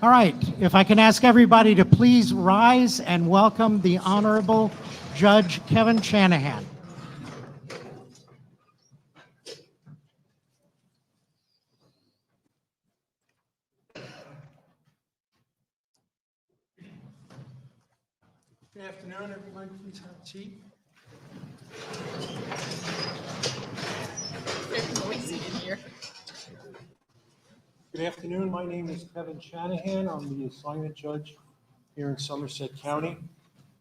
All right, if I can ask everybody to please rise and welcome the Honorable Judge Kevin Shanahan. Good afternoon, everyone. Please have a seat. It's noisy in here. Good afternoon. My name is Kevin Shanahan. I'm the assignment judge here in Somerset County.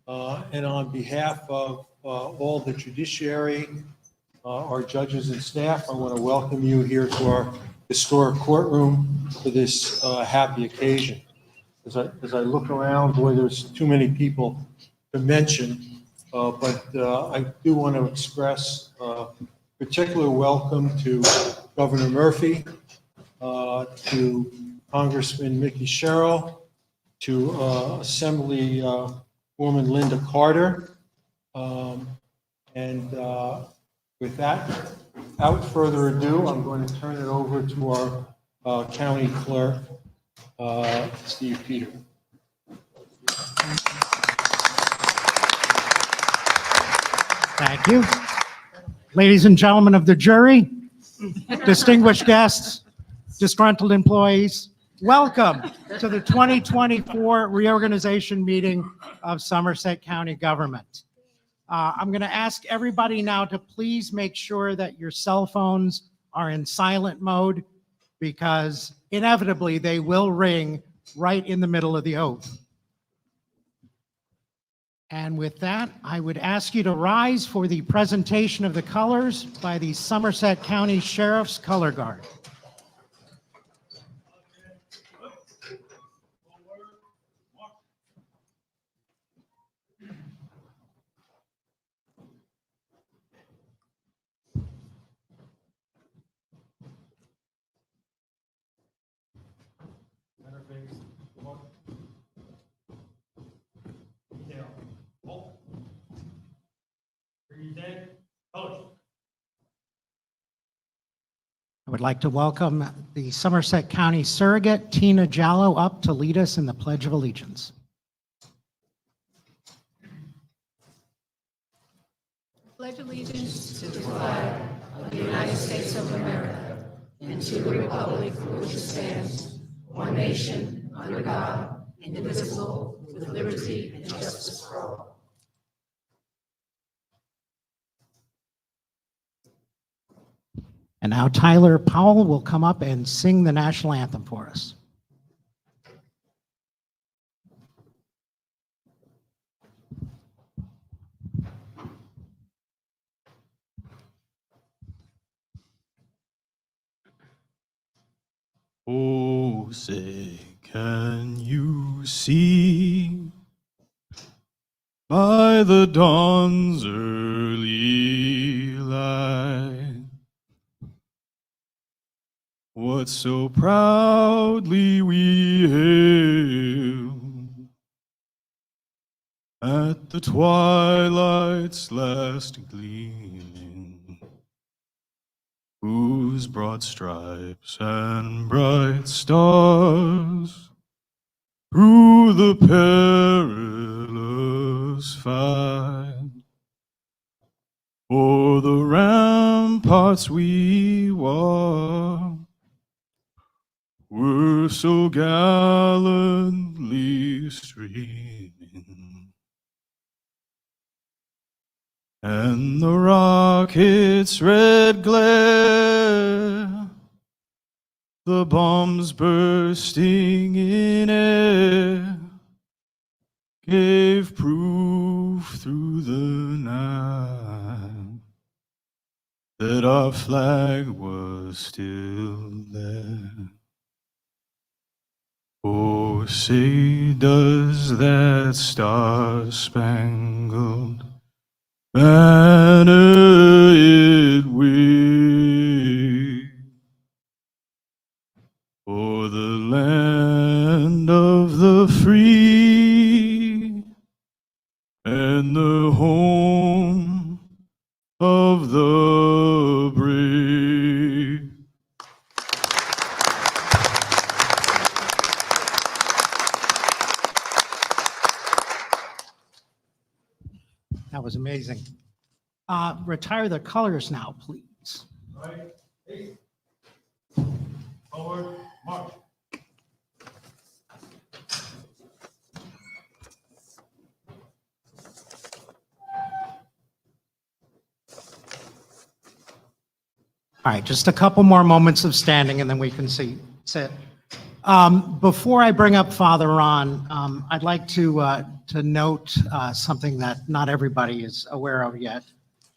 And on behalf of all the judiciary, our judges and staff, I want to welcome you here to our historic courtroom for this happy occasion. As I look around, boy, there's too many people to mention, but I do want to express particular welcome to Governor Murphy, to Congressman Mickey Sherrill, to Assemblywoman Linda Carter, and with that, without further ado, I'm going to turn it over to our county clerk, Steve Peter. Thank you. Ladies and gentlemen of the jury, distinguished guests, disgruntled employees, welcome to the 2024 reorganization meeting of Somerset County government. I'm going to ask everybody now to please make sure that your cell phones are in silent mode, because inevitably they will ring right in the middle of the oath. And with that, I would ask you to rise for the presentation of the colors by the Somerset County Sheriff's Color Guard. I would like to welcome the Somerset County surrogate, Tina Jallo, up to lead us in the Pledge of Allegiance. Pledge allegiance to the flag of the United States of America and to the republic for which it stands, one nation, under God, indivisible, with liberty and justice for all. And now Tyler Powell will come up and sing the national anthem for us. Oh, say, can you see by the dawn's early light what so proudly we hailed at the twilight's last gleaming, whose broad stripes and bright stars through the perilous fight o'er the ramparts we walked were so gallantly streaming, and the rocket's red glare, the bombs bursting in air, gave proof through the night that our flag was still there. Oh, say, does that star-spangled banner it wave o'er the land of the free and the home of the brave? That was amazing. Retire the colors now, please. Right, eight. Forward, march. All right, just a couple more moments of standing and then we can sit. Before I bring up Father Ron, I'd like to note something that not everybody is aware of yet.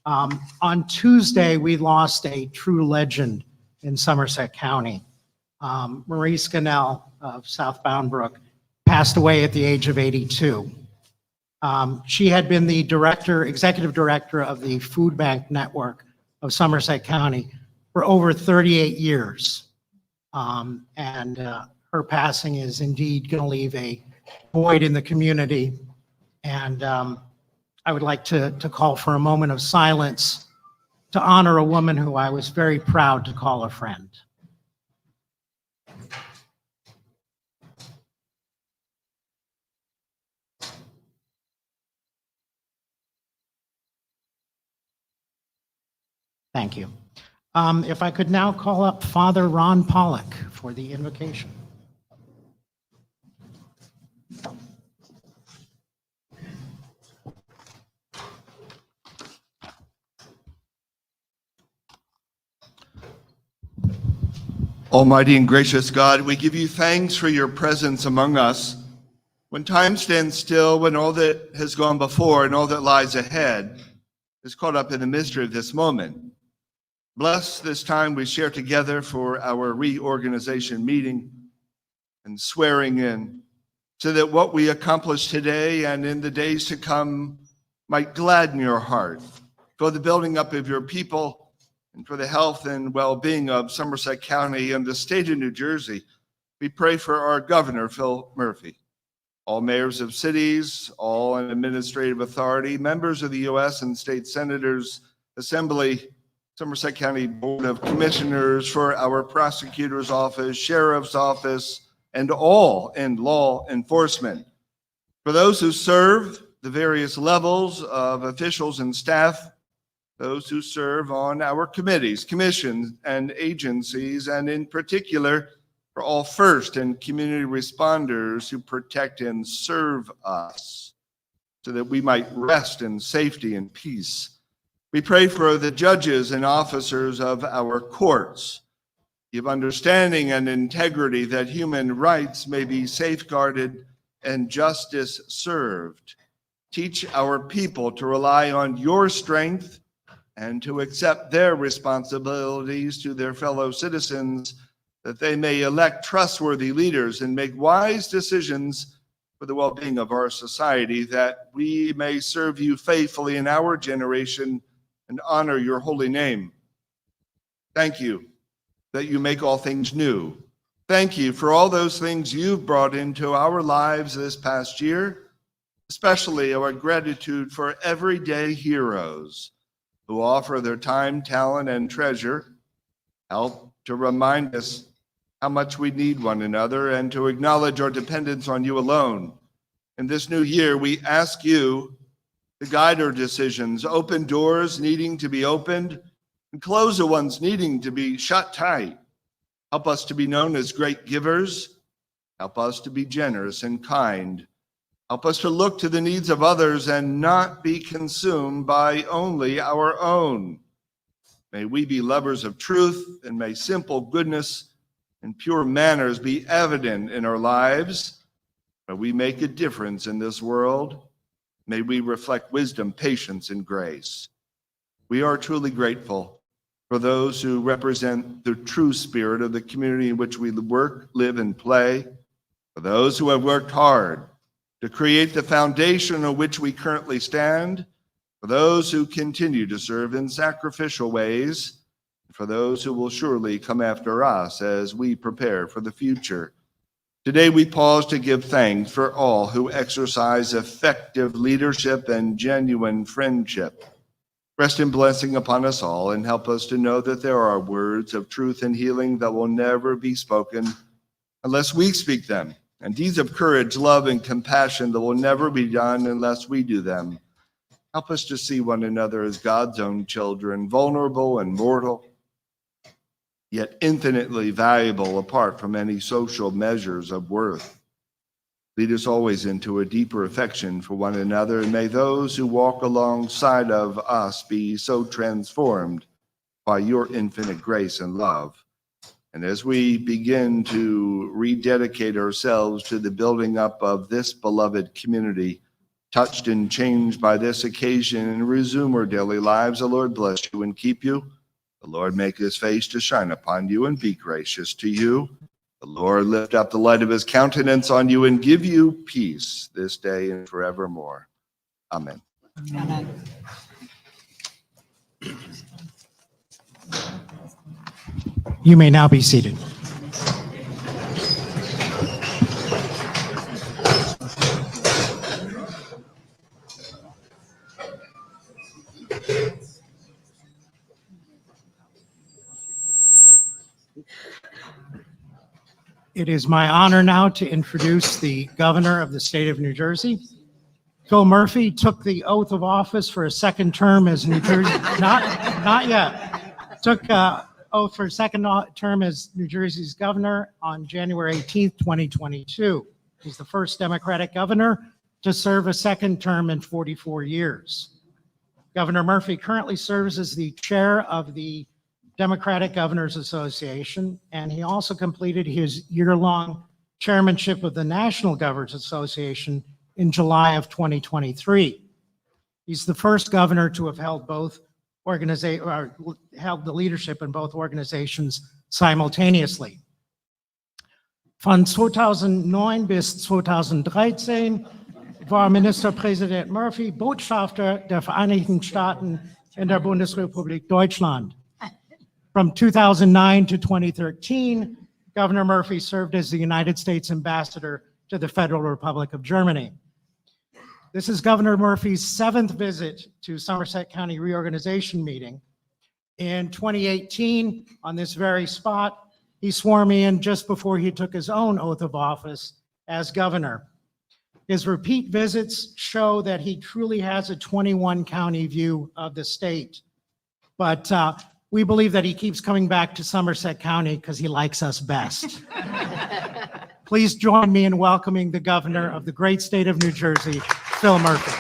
On Tuesday, we lost a true legend in Somerset County. Marie Scannell of South Bound Brook passed away at the age of 82. She had been the executive director of the Food Bank Network of Somerset County for over 38 years. Her passing is indeed going to leave a void in the community. And I would like to call for a moment of silence to honor a woman who I was very proud to call a friend. Thank you. If I could now call up Father Ron Pollock for the invocation. Almighty and gracious God, we give you thanks for your presence among us. When time stands still, when all that has gone before and all that lies ahead is caught up in the mystery of this moment. Bless this time we share together for our reorganization meeting and swearing in, so that what we accomplish today and in the days to come might gladden your heart for the building up of your people and for the health and well-being of Somerset County and the state of New Jersey. We pray for our governor, Phil Murphy, all mayors of cities, all in administrative authority, members of the U.S. and state senators, assembly, Somerset County Board of Commissioners, for our prosecutor's office, sheriff's office, and all in law enforcement. For those who serve the various levels of officials and staff, those who serve on our committees, commissions, and agencies, and in particular, for all first and community responders who protect and serve us so that we might rest in safety and peace. We pray for the judges and officers of our courts. Give understanding and integrity that human rights may be safeguarded and justice served. Teach our people to rely on your strength and to accept their responsibilities to their fellow citizens, that they may elect trustworthy leaders and make wise decisions for the well-being of our society, that we may serve you faithfully in our generation and honor your holy name. Thank you that you make all things new. Thank you for all those things you've brought into our lives this past year, especially our gratitude for everyday heroes who offer their time, talent, and treasure, help to remind us how much we need one another and to acknowledge our dependence on you alone. In this new year, we ask you to guide our decisions, open doors needing to be opened, and close the ones needing to be shut tight. Help us to be known as great givers. Help us to be generous and kind. Help us to look to the needs of others and not be consumed by only our own. May we be lovers of truth, and may simple goodness and pure manners be evident in our lives. May we make a difference in this world. May we reflect wisdom, patience, and grace. We are truly grateful for those who represent the true spirit of the community in which we work, live, and play, for those who have worked hard to create the foundation on which we currently stand, for those who continue to serve in sacrificial ways, for those who will surely come after us as we prepare for the future. Today we pause to give thanks for all who exercise effective leadership and genuine friendship. Rest in blessing upon us all and help us to know that there are words of truth and healing that will never be spoken unless we speak them, and deeds of courage, love, and compassion that will never be done unless we do them. Help us to see one another as God's own children, vulnerable and mortal, yet infinitely valuable apart from any social measures of worth. Lead us always into a deeper affection for one another, and may those who walk alongside of us be so transformed by your infinite grace and love. And as we begin to rededicate ourselves to the building up of this beloved community, touched and changed by this occasion, and resume our daily lives, the Lord bless you and keep you. The Lord make his face to shine upon you and be gracious to you. The Lord lift up the light of his countenance on you and give you peace this day and forevermore. Amen. Amen. You may now be seated. It is my honor now to introduce the governor of the state of New Jersey. Phil Murphy took the oath of office for a second term as New Jersey, not yet, took oath for a second term as New Jersey's governor on January 18th, 2022. He's the first Democratic governor to serve a second term in 44 years. Governor Murphy currently serves as the chair of the Democratic Governors Association, and he also completed his year-long chairmanship of the National Governors Association in July of 2023. He's the first governor to have held held the leadership in both organizations simultaneously. Von 2009 bis 2013 war Ministerpräsident Murphy Botschafter der Vereinigten Staaten in der Bundesrepublik Deutschland. From 2009 to 2013, Governor Murphy served as the United States Ambassador to the Federal Republic of Germany. This is Governor Murphy's 7th visit to Somerset County Reorganization meeting. In 2018, on this very spot, he swore me in just before he took his own oath of office as governor. His repeat visits show that he truly has a 21-county view of the state. But we believe that he keeps coming back to Somerset County because he likes us best. Please join me in welcoming the governor of the great state of New Jersey, Phil Murphy.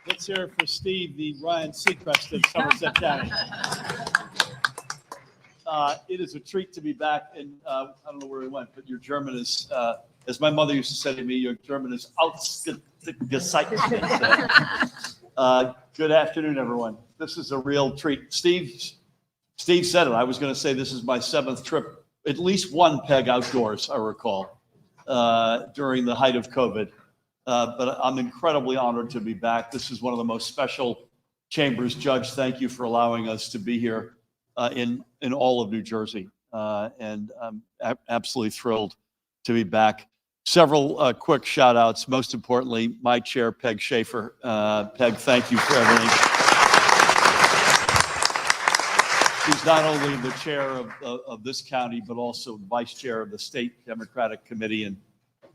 Let's hear it for Steve, the Ryan Seacrest of Somerset County. It is a treat to be back, and I don't know where he went, but your German is, as my mother used to say to me, your German is ausgezeichnet. Good afternoon, everyone. This is a real treat. Steve said it. I was going to say this is my 7th trip, at least one peg outdoors, I recall, during the height of COVID. But I'm incredibly honored to be back. This is one of the most special chambers. Judge, thank you for allowing us to be here in all of New Jersey. And I'm absolutely thrilled to be back. Several quick shout outs. Most importantly, my chair, Peg Schaefer. Peg, thank you for everything. She's not only the chair of this county, but also vice chair of the state Democratic Committee. And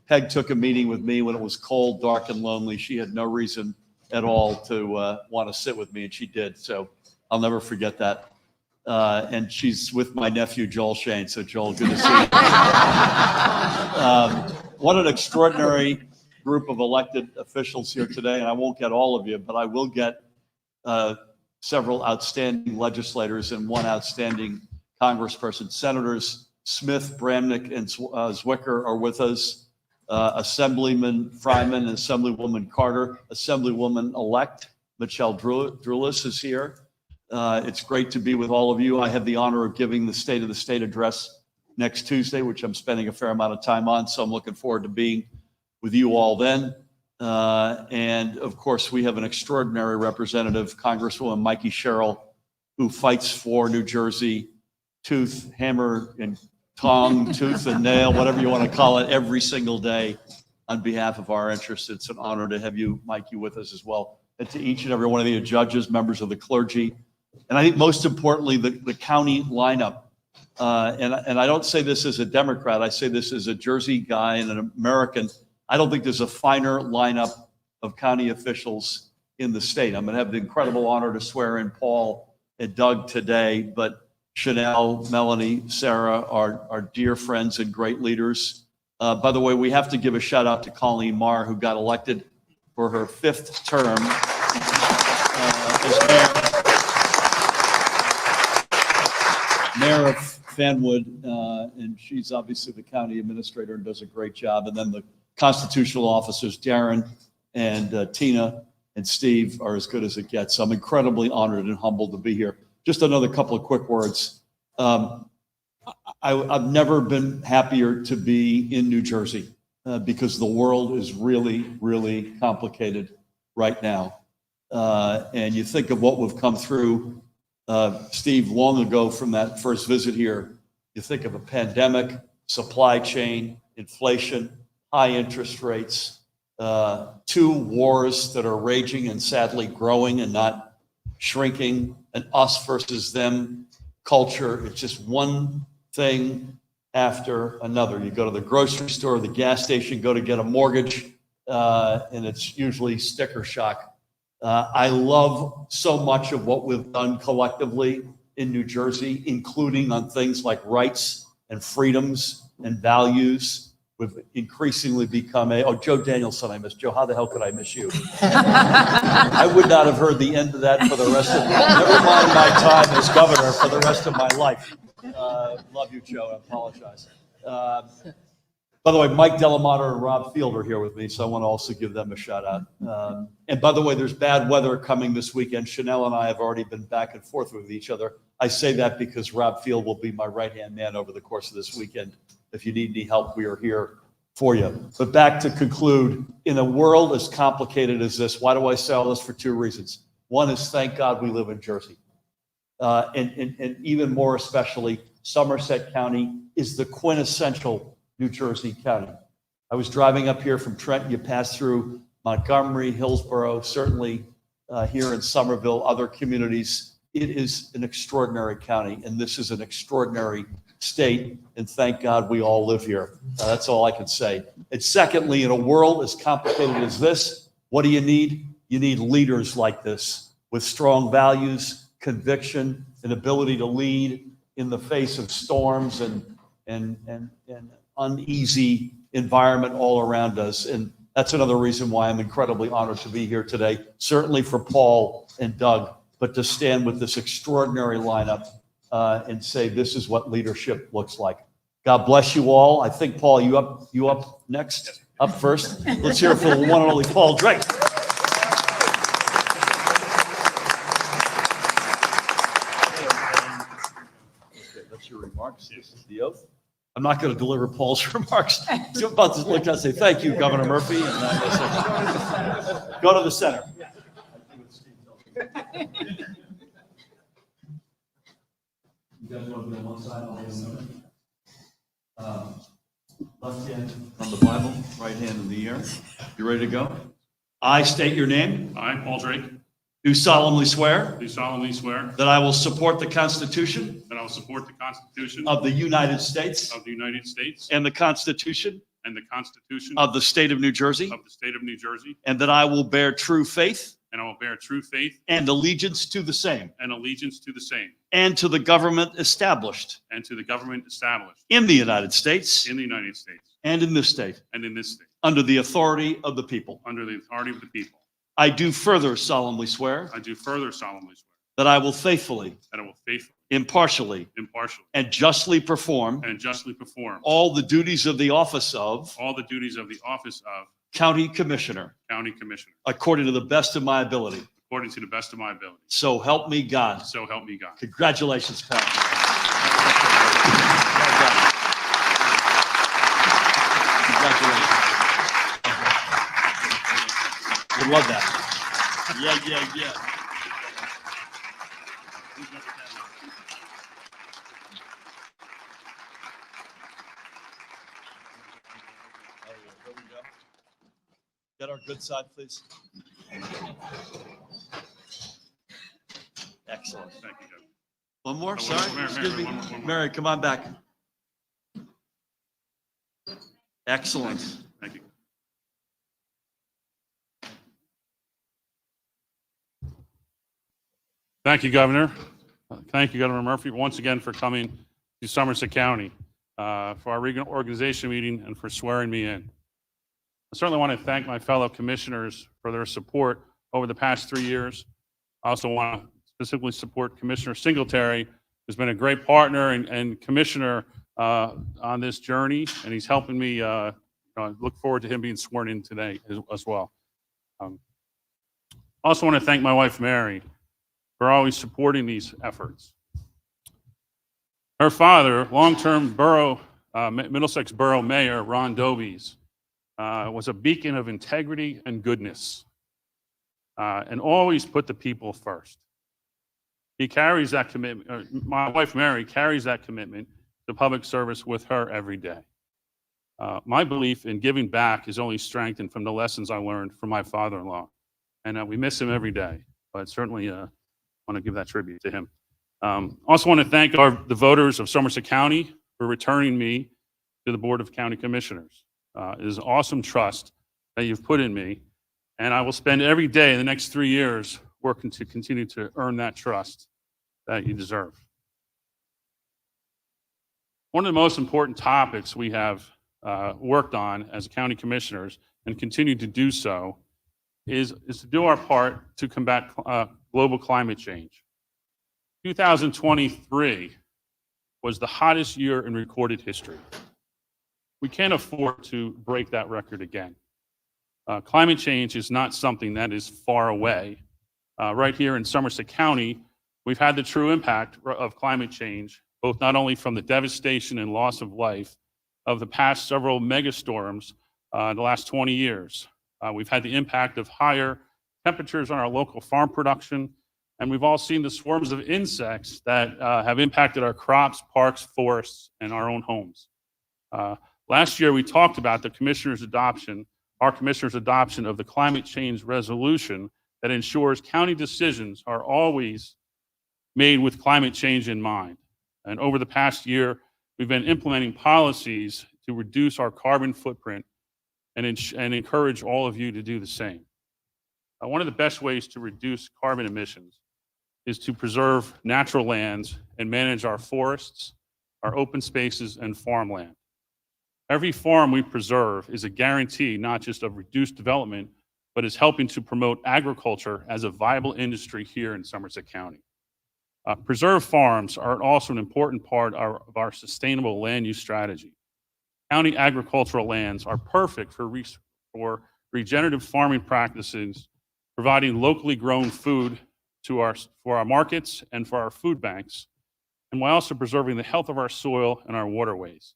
Peg took a meeting with me when it was cold, dark, and lonely. She had no reason at all to want to sit with me, and she did. So I'll never forget that. And she's with my nephew, Joel Shane. So Joel, good to see you. What an extraordinary group of elected officials here today. And I won't get all of you, but I will get several outstanding legislators and one outstanding congressperson. Senators Smith, Bramnick, and Zwicker are with us. Assemblyman Fryman and Assemblywoman Carter. Assemblywoman-elect Michelle Drulis is here. It's great to be with all of you. I have the honor of giving the State of the State address next Tuesday, which I'm spending a fair amount of time on. So I'm looking forward to being with you all then. And of course, we have an extraordinary representative, Congresswoman Mikey Sherrill, who fights for New Jersey, tooth, hammer, and tongue, tooth, and nail, whatever you want to call it, every single day on behalf of our interests. It's an honor to have you, Mikey, with us as well. And to each and every one of you judges, members of the clergy, And I think most importantly, the county lineup. And I don't say this as a Democrat, I say this as a Jersey guy and an American. I don't think there's a finer lineup of county officials in the state. I'm going to have the incredible honor to swear in Paul and Doug today, but Chanel, Melanie, Sarah are dear friends and great leaders. By the way, we have to give a shout out to Colleen Marr, who got elected for her 5th term as mayor of Fanwood, and she's obviously the county administrator and does a great job. And then the constitutional officers, Darren and Tina and Steve, are as good as it gets. So I'm incredibly honored and humbled to be here. Just another couple of quick words. I've never been happier to be in New Jersey because the world is really, really complicated right now. And you think of what we've come through, Steve, long ago from that first visit here. You think of a pandemic, supply chain, inflation, high interest rates, 2 wars that are raging and sadly growing and not shrinking, an us versus them culture. It's just one thing after another. You go to the grocery store, the gas station, go to get a mortgage, and it's usually sticker shock. I love so much of what we've done collectively in New Jersey, including on things like rights and freedoms and values. We've increasingly become Joe Danielson, I miss. Joe, how the hell could I miss you? I would not have heard the end of that for the rest of, never mind my time as governor, for the rest of my life. Love you, Joe, I apologize. By the way, Mike Delamater and Rob Field are here with me, so I want to also give them a shout out. And by the way, there's bad weather coming this weekend. Chanel and I have already been back and forth with each other. I say that because Rob Field will be my right-hand man over the course of this weekend. If you need any help, we are here for you. But back to conclude, in a world as complicated as this, why do I say all this? For 2 reasons. One is, thank God we live in Jersey. And even more especially, Somerset County is the quintessential New Jersey county. I was driving up here from Trenton. You pass through Montgomery, Hillsborough, certainly here in Somerville, other communities. It is an extraordinary county, and this is an extraordinary state, and thank God we all live here. That's all I can say. And secondly, in a world as complicated as this, what do you need? You need leaders like this with strong values, conviction, an ability to lead in the face of storms and uneasy environment all around us. And that's another reason why I'm incredibly honored to be here today, certainly for Paul and Doug, but to stand with this extraordinary lineup and say this is what leadership looks like. God bless you all. I think, Paul, you up next, up first. Let's hear it for the one and only Paul Drake. Okay, that's your remarks. This is the oath. I'm not going to deliver Paul's remarks. I'm about to look down and say, thank you, Governor Murphy. And go to the center. You guys want to be on one side, I'll be on the other. Left hand on the Bible, right hand in the air. You ready to go? I state your name. I, Paul Drake, Do solemnly swear do solemnly swear that I will support the Constitution that I will support the Constitution of the United States of the United States and the Constitution and the Constitution of the State of New Jersey, of the State of New Jersey, and that I will bear true faith and I will bear true faith and allegiance to the same and allegiance to the same and to the government established and to the government established in the United States in the United States and in this state, and in this state, under the authority of the people. under the authority of the people. I do further solemnly swear I do further solemnly swear that I will faithfully, that I will faithfully, impartially, impartially, and justly perform and justly perform all the duties of the office of all the duties of the office of County Commissioner County Commissioner according to the best of my ability. according to the best of my ability. So help me God. So help me God. Congratulations, Pat. Congratulations. We love that. Yeah. Get our good side, please. Excellent. Excellent. Thank you, Governor. One more, Oh, sorry, Mary, excuse me. one more. Mary, come on back. Excellent. Thank you. Thank you, Governor. Thank you, Governor Murphy, once again for coming to Somerset County for our reorganization meeting and for swearing me in. I certainly want to thank my fellow commissioners for their support over the past 3 years. I also want to specifically support Commissioner Singletary, who's been a great partner and commissioner on this journey, and he's helping me. I look forward to him being sworn in today as well. I also want to thank my wife, Mary, for always supporting these efforts. Her father, long-term Middlesex Borough Mayor Ron Dobies, was a beacon of integrity and goodness, and always put the people first. He carries that commitment. My wife Mary carries that commitment to public service with her every day. My belief in giving back is only strengthened from the lessons I learned from my father-in-law, and we miss him every day. But certainly want to give that tribute to him. Also want to thank the voters of Somerset County for returning me to the Board of County Commissioners. It is awesome trust that you've put in me, and I will spend every day in the next 3 years working to continue to earn that trust that you deserve. One of the most important topics we have worked on as county commissioners and continue to do so is to do our part to combat global climate change. 2023 was the hottest year in recorded history. We can't afford to break that record again. Climate change is not something that is far away. Right here in Somerset County, we've had the true impact of climate change, both not only from the devastation and loss of life of the past several megastorms in the last 20 years. We've had the impact of higher temperatures on our local farm production, and we've all seen the swarms of insects that have impacted our crops, parks, forests, and our own homes. Last year, we talked about our commissioner's adoption of the climate change resolution that ensures county decisions are always made with climate change in mind. And over the past year, we've been implementing policies to reduce our carbon footprint and encourage all of you to do the same. One of the best ways to reduce carbon emissions is to preserve natural lands and manage our forests, our open spaces, and farmland. Every farm we preserve is a guarantee not just of reduced development, but is helping to promote agriculture as a viable industry here in Somerset County. Preserved farms are also an important part of our sustainable land use strategy. County agricultural lands are perfect for regenerative farming practices, providing locally grown food for our markets and for our food banks, and while also preserving the health of our soil and our waterways.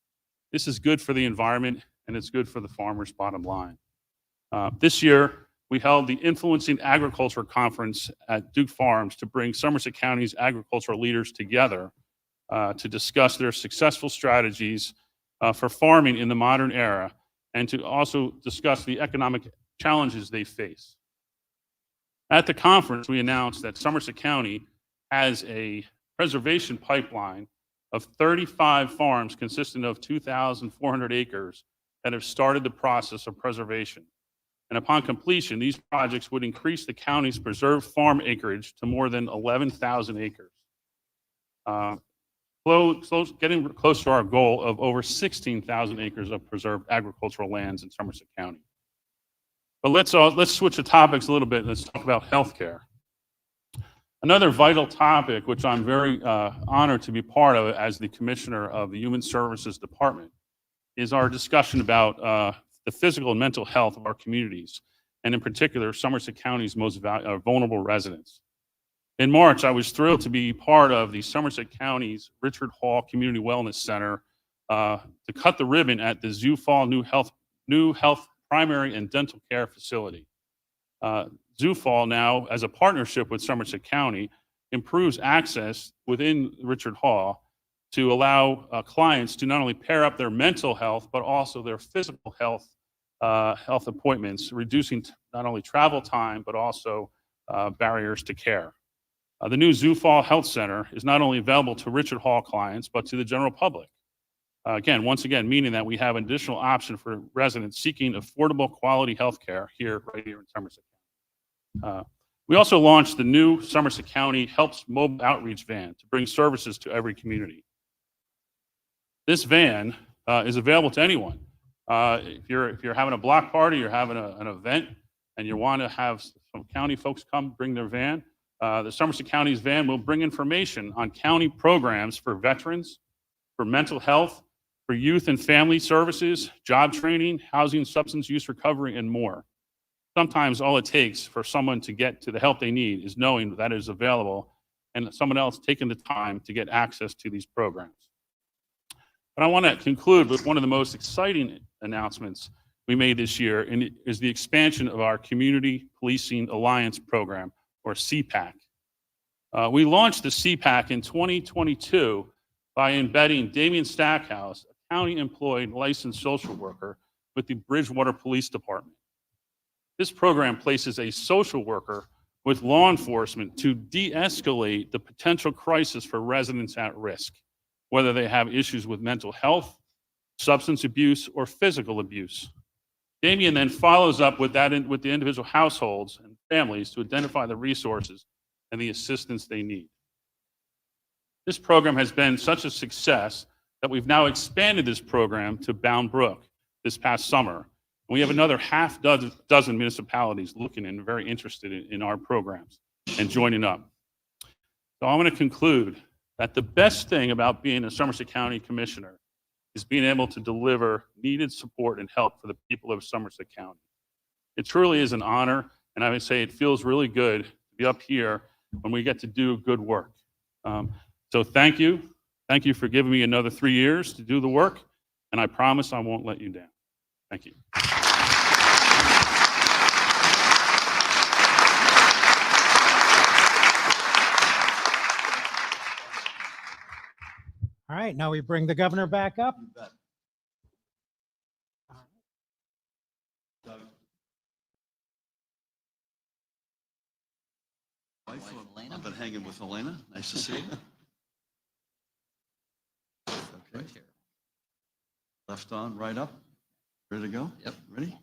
This is good for the environment, and it's good for the farmer's bottom line. This year, we held the Influencing Agriculture Conference at Duke Farms to bring Somerset County's agricultural leaders together to discuss their successful strategies for farming in the modern era, and to also discuss the economic challenges they face. At the conference, we announced that Somerset County has a preservation pipeline of 35 farms consisting of 2,400 acres that have started the process of preservation. And upon completion, these projects would increase the county's preserved farm acreage to more than 11,000 acres. Getting close to our goal of over 16,000 acres of preserved agricultural lands in Somerset County. But let's switch the topics a little bit. Let's talk about healthcare. Another vital topic, which I'm very honored to be part of as the Commissioner of the Human Services Department, is our discussion about the physical and mental health of our communities, and in particular, Somerset County's most vulnerable residents. In March, I was thrilled to be part of the Somerset County's Richard Hall Community Wellness Center to cut the ribbon at the Zufall new health primary and dental care facility. Zufall now, as a partnership with Somerset County, improves access within Richard Hall to allow clients to not only pair up their mental health, but also their physical health appointments, reducing not only travel time, but also barriers to care. The new Zoo Fall Health Center is not only available to Richard Hall clients, but to the general public. Once again, meaning that we have an additional option for residents seeking affordable quality health care right here in Somerset County. We also launched the new Somerset County Helps Mobile Outreach Van to bring services to every community. This van is available to anyone. If you're having a block party, you're having an event, and you want to have some county folks come bring their van, the Somerset County's van will bring information on county programs for veterans, for mental health, for youth and family services, job training, housing, substance use recovery, and more. Sometimes all it takes for someone to get to the help they need is knowing that it is available and someone else taking the time to get access to these programs. But I want to conclude with one of the most exciting announcements we made this year, and it is the expansion of our Community Policing Alliance program, or CPAC. We launched the CPAC in 2022 by embedding Damian Stackhouse, a county-employed licensed social worker with the Bridgewater Police Department. This program places a social worker with law enforcement to de-escalate the potential crisis for residents at risk, whether they have issues with mental health, substance abuse, or physical abuse. Damian then follows up with the individual households and families to identify the resources and the assistance they need. This program has been such a success that we've now expanded this program to Bound Brook this past summer. We have another half dozen municipalities looking and very interested in our programs and joining up. So I'm going to conclude that the best thing about being a Somerset County Commissioner is being able to deliver needed support and help for the people of Somerset County. It truly is an honor, and I would say it feels really good to be up here when we get to do good work. So thank you. Thank you for giving me another 3 years to do the work, and I promise I won't let you down. Thank you. All right, now we bring the governor back up. I've been hanging with Elena. Nice to see you. Okay. Left on, right up. Ready to go? Yep. Ready?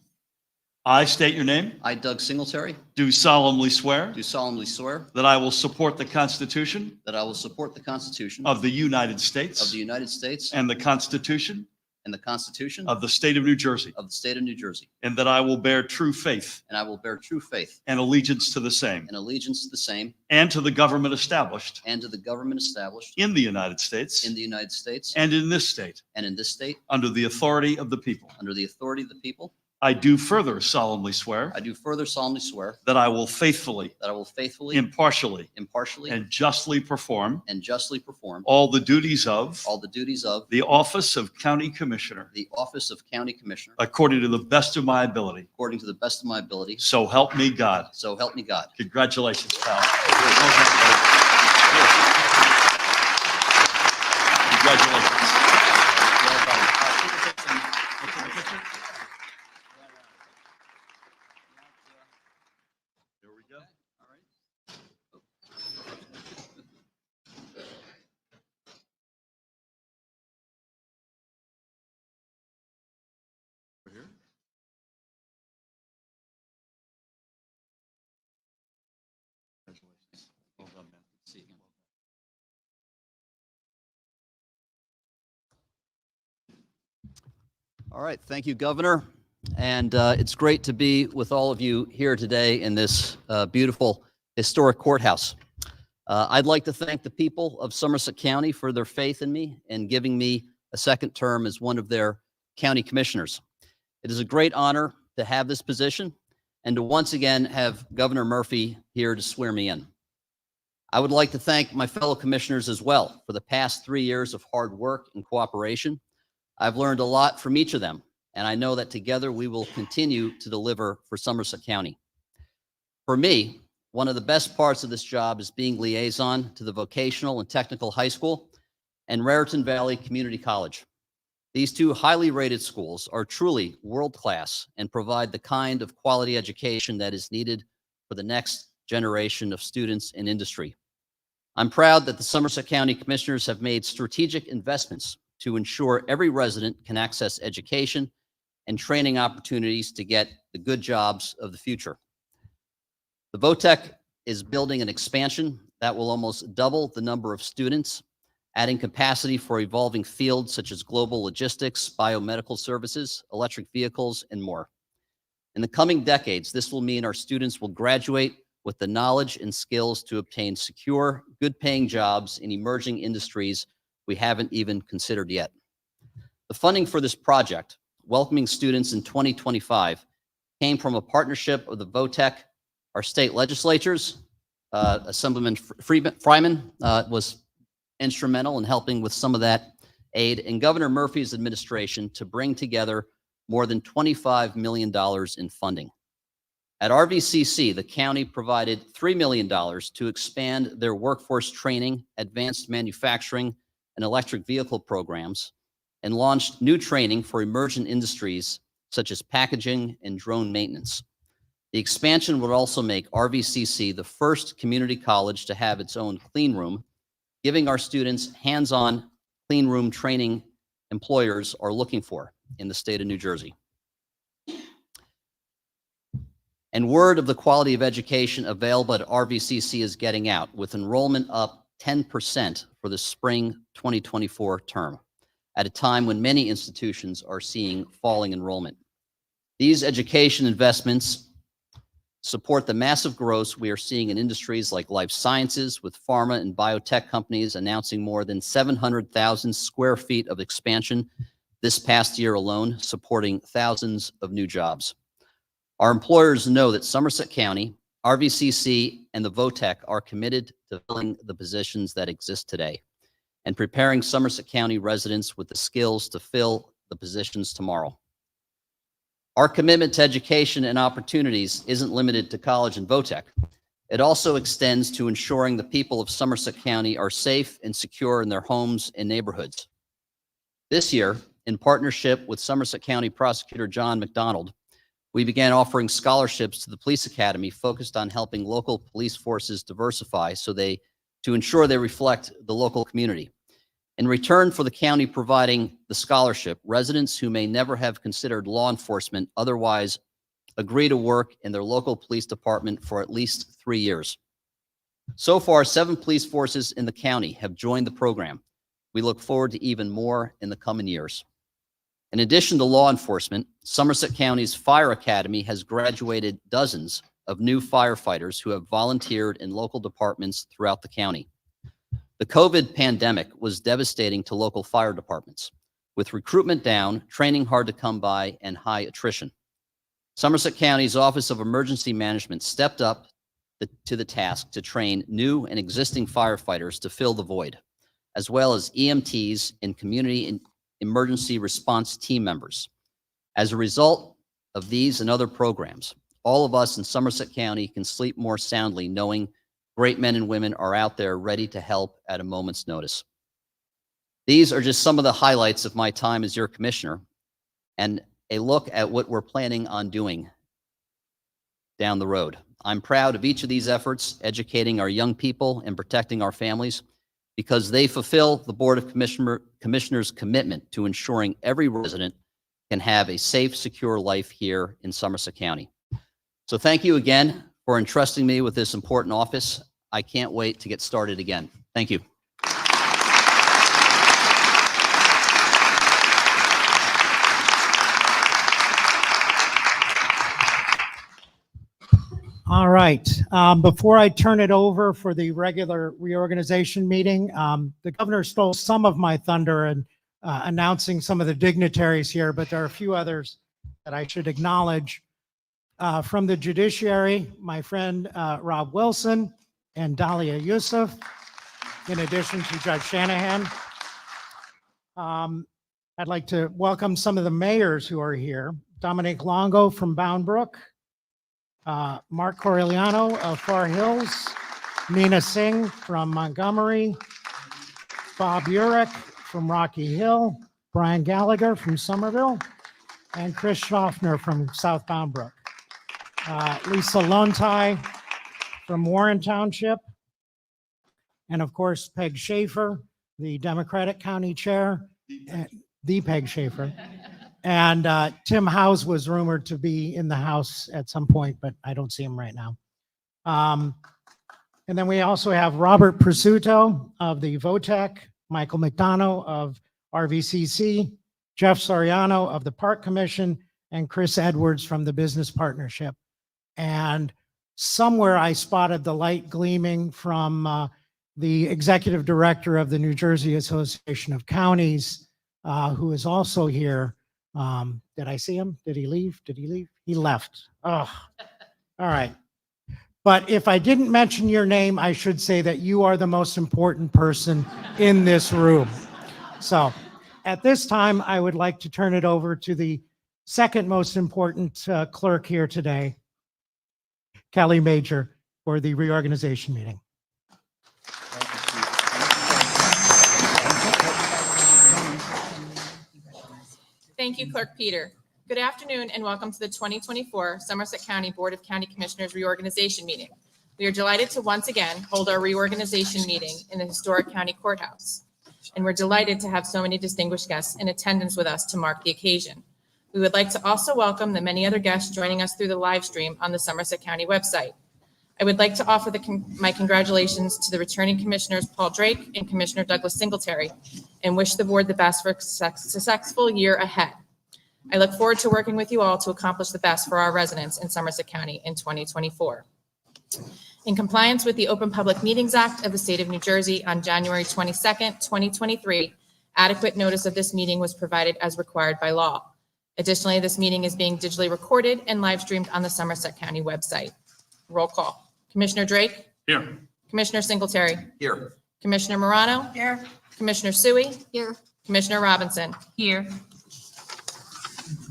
I state your name. I, Doug Singletary, Do solemnly swear do solemnly swear that I will support the Constitution that I will support the Constitution of the United of States the United States and the Constitution and the Constitution of the State of New Jersey, of the State of New Jersey, and that I will bear true faith and I will bear true faith and allegiance to the same and allegiance to the same and to the government established and to the government established in the United States in the United States and in this state and in this state under the authority of the people. under the authority of the people. I do further solemnly swear I do further solemnly swear that I will faithfully, that I will faithfully, impartially, impartially, and justly perform and justly perform all the duties of all the duties of the office of County Commissioner the office of County Commissioner according to the best of my ability. according to the best of my ability. So help me God. So help me God. Congratulations, pal. Congratulations. There we go. All right. Over here. Congratulations. Well done, man. See you. All right, thank you, Governor. And it's great to be with all of you here today in this beautiful historic courthouse. I'd like to thank the people of Somerset County for their faith in me and giving me a second term as one of their county commissioners. It is a great honor to have this position and to once again have Governor Murphy here to swear me in. I would like to thank my fellow commissioners as well for the past 3 years of hard work and cooperation. I've learned a lot from each of them, and I know that together we will continue to deliver for Somerset County. For me, one of the best parts of this job is being liaison to the vocational and technical high school and Raritan Valley Community College. These two highly rated schools are truly world-class and provide the kind of quality education that is needed for the next generation of students in industry. I'm proud that the Somerset County Commissioners have made strategic investments to ensure every resident can access education and training opportunities to get the good jobs of the future. The VOTEC is building an expansion that will almost double the number of students, adding capacity for evolving fields such as global logistics, biomedical services, electric vehicles, and more. In the coming decades, this will mean our students will graduate with the knowledge and skills to obtain secure, good-paying jobs in emerging industries we haven't even considered yet. The funding for this project, welcoming students in 2025, came from a partnership of the VOTEC, our state legislatures. Assemblyman Fryman was instrumental in helping with some of that aid, and Governor Murphy's administration to bring together more than $25 million in funding. At RVCC, the county provided $3 million to expand their workforce training, advanced manufacturing, and electric vehicle programs, and launched new training for emerging industries such as packaging and drone maintenance. The expansion would also make RVCC the first community college to have its own clean room, giving our students hands-on clean room training employers are looking for in the state of New Jersey. And word of the quality of education available at RVCC is getting out, with enrollment up 10% for the spring 2024 term, at a time when many institutions are seeing falling enrollment. These education investments support the massive growth we are seeing in industries like life sciences, with pharma and biotech companies announcing more than 700,000 square feet of expansion this past year alone, supporting thousands of new jobs. Our employers know that Somerset County, RVCC, and the VOTEC are committed to filling the positions that exist today and preparing Somerset County residents with the skills to fill the positions tomorrow. Our commitment to education and opportunities isn't limited to college and VOTEC. It also extends to ensuring the people of Somerset County are safe and secure in their homes and neighborhoods. This year, in partnership with Somerset County Prosecutor John McDonald, we began offering scholarships to the police academy focused on helping local police forces diversify to ensure they reflect the local community. In return for the county providing the scholarship, residents who may never have considered law enforcement otherwise agree to work in their local police department for at least 3 years. So far, 7 police forces in the county have joined the program. We look forward to even more in the coming years. In addition to law enforcement, Somerset County's Fire Academy has graduated dozens of new firefighters who have volunteered in local departments throughout the county. The COVID pandemic was devastating to local fire departments, with recruitment down, training hard to come by, and high attrition. Somerset County's Office of Emergency Management stepped up to the task to train new and existing firefighters to fill the void, as well as EMTs and community and emergency response team members. As a result of these and other programs, all of us in Somerset County can sleep more soundly knowing great men and women are out there ready to help at a moment's notice. These are just some of the highlights of my time as your commissioner and a look at what we're planning on doing down the road. I'm proud of each of these efforts, educating our young people and protecting our families, because they fulfill the Board of Commissioners' commitment to ensuring every resident can have a safe, secure life here in Somerset County. So thank you again for entrusting me with this important office. I can't wait to get started again. Thank you. All right. Before I turn it over for the regular reorganization meeting, the governor stole some of my thunder in announcing some of the dignitaries here, but there are a few others that I should acknowledge. From the judiciary, my friend Rob Wilson and Dahlia Yusuf, in addition to Judge Shanahan. I'd like to welcome some of the mayors who are here. Dominic Longo from Bound Brook, Mark Corigliano of Far Hills, Nina Singh from Montgomery, Bob Urich from Rocky Hill, Brian Gallagher from Somerville, and Chris Schaffner from South Bound Brook. Lisa Lontai from Warren Township, and of course Peg Schaefer, the Democratic County Chair, the Peg Schaefer. And Tim Howes was rumored to be in the House at some point, but I don't see him right now. And then we also have Robert Prosciutto of the VOTEC, Michael McDonough of RVCC, Jeff Soriano of the Park Commission, and Chris Edwards from the Business Partnership. And somewhere I spotted the light gleaming from the Executive Director of the New Jersey Association of Counties, who is also here. Did I see him? Did he leave? Did he leave? He left. Oh, all right. But if I didn't mention your name, I should say that you are the most important person in this room. So at this time, I would like to turn it over to the second most important clerk here today, Kelly Major, for the reorganization meeting. Thank you, Clerk Peter. Good afternoon and welcome to the 2024 Somerset County Board of County Commissioners Reorganization Meeting. We are delighted to once again hold our reorganization meeting in the historic county courthouse. And we're delighted to have so many distinguished guests in attendance with us to mark the occasion. We would like to also welcome the many other guests joining us through the live stream on the Somerset County website. I would like to offer my congratulations to the returning commissioners Paul Drake and Commissioner Douglas Singletary and wish the board the best for a successful year ahead. I look forward to working with you all to accomplish the best for our residents in Somerset County in 2024. In compliance with the Open Public Meetings Act of the State of New Jersey on January 22nd, 2023, adequate notice of this meeting was provided as required by law. Additionally, this meeting is being digitally recorded and live streamed on the Somerset County website. Roll call. Commissioner Drake? Here. Commissioner Singletary? Here. Commissioner Morano? Here. Commissioner Sui? Here. Commissioner Robinson? Here.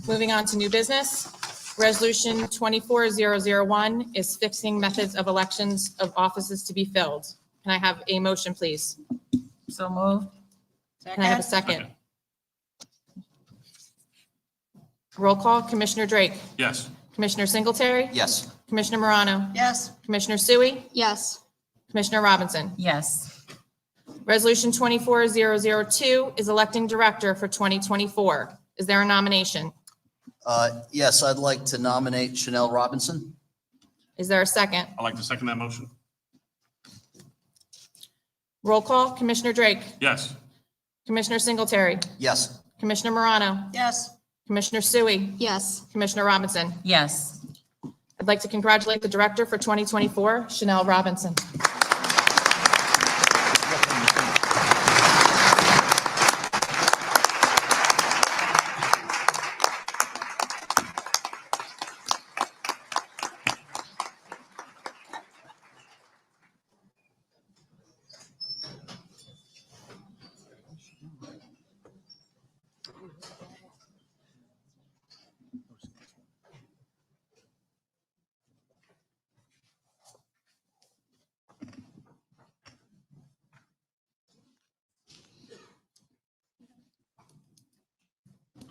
Moving on to new business. Resolution 24001 is fixing methods of elections of offices to be filled. Can I have a motion, please? So moved. Can I have a second? Roll call. Commissioner Drake? Yes. Commissioner Singletary? Yes. Commissioner Morano? Yes. Commissioner Sui? Yes. Commissioner Robinson? Yes. Resolution 24002 is electing director for 2024. Is there a nomination? Yes, I'd like to nominate Chanel Robinson. Is there a second? I'd like to second that motion. Roll call. Commissioner Drake? Yes. Commissioner Singletary? Yes. Commissioner Morano? Yes. Commissioner Sui? Yes. Commissioner Robinson? Yes. I'd like to congratulate the director for 2024, Chanel Robinson.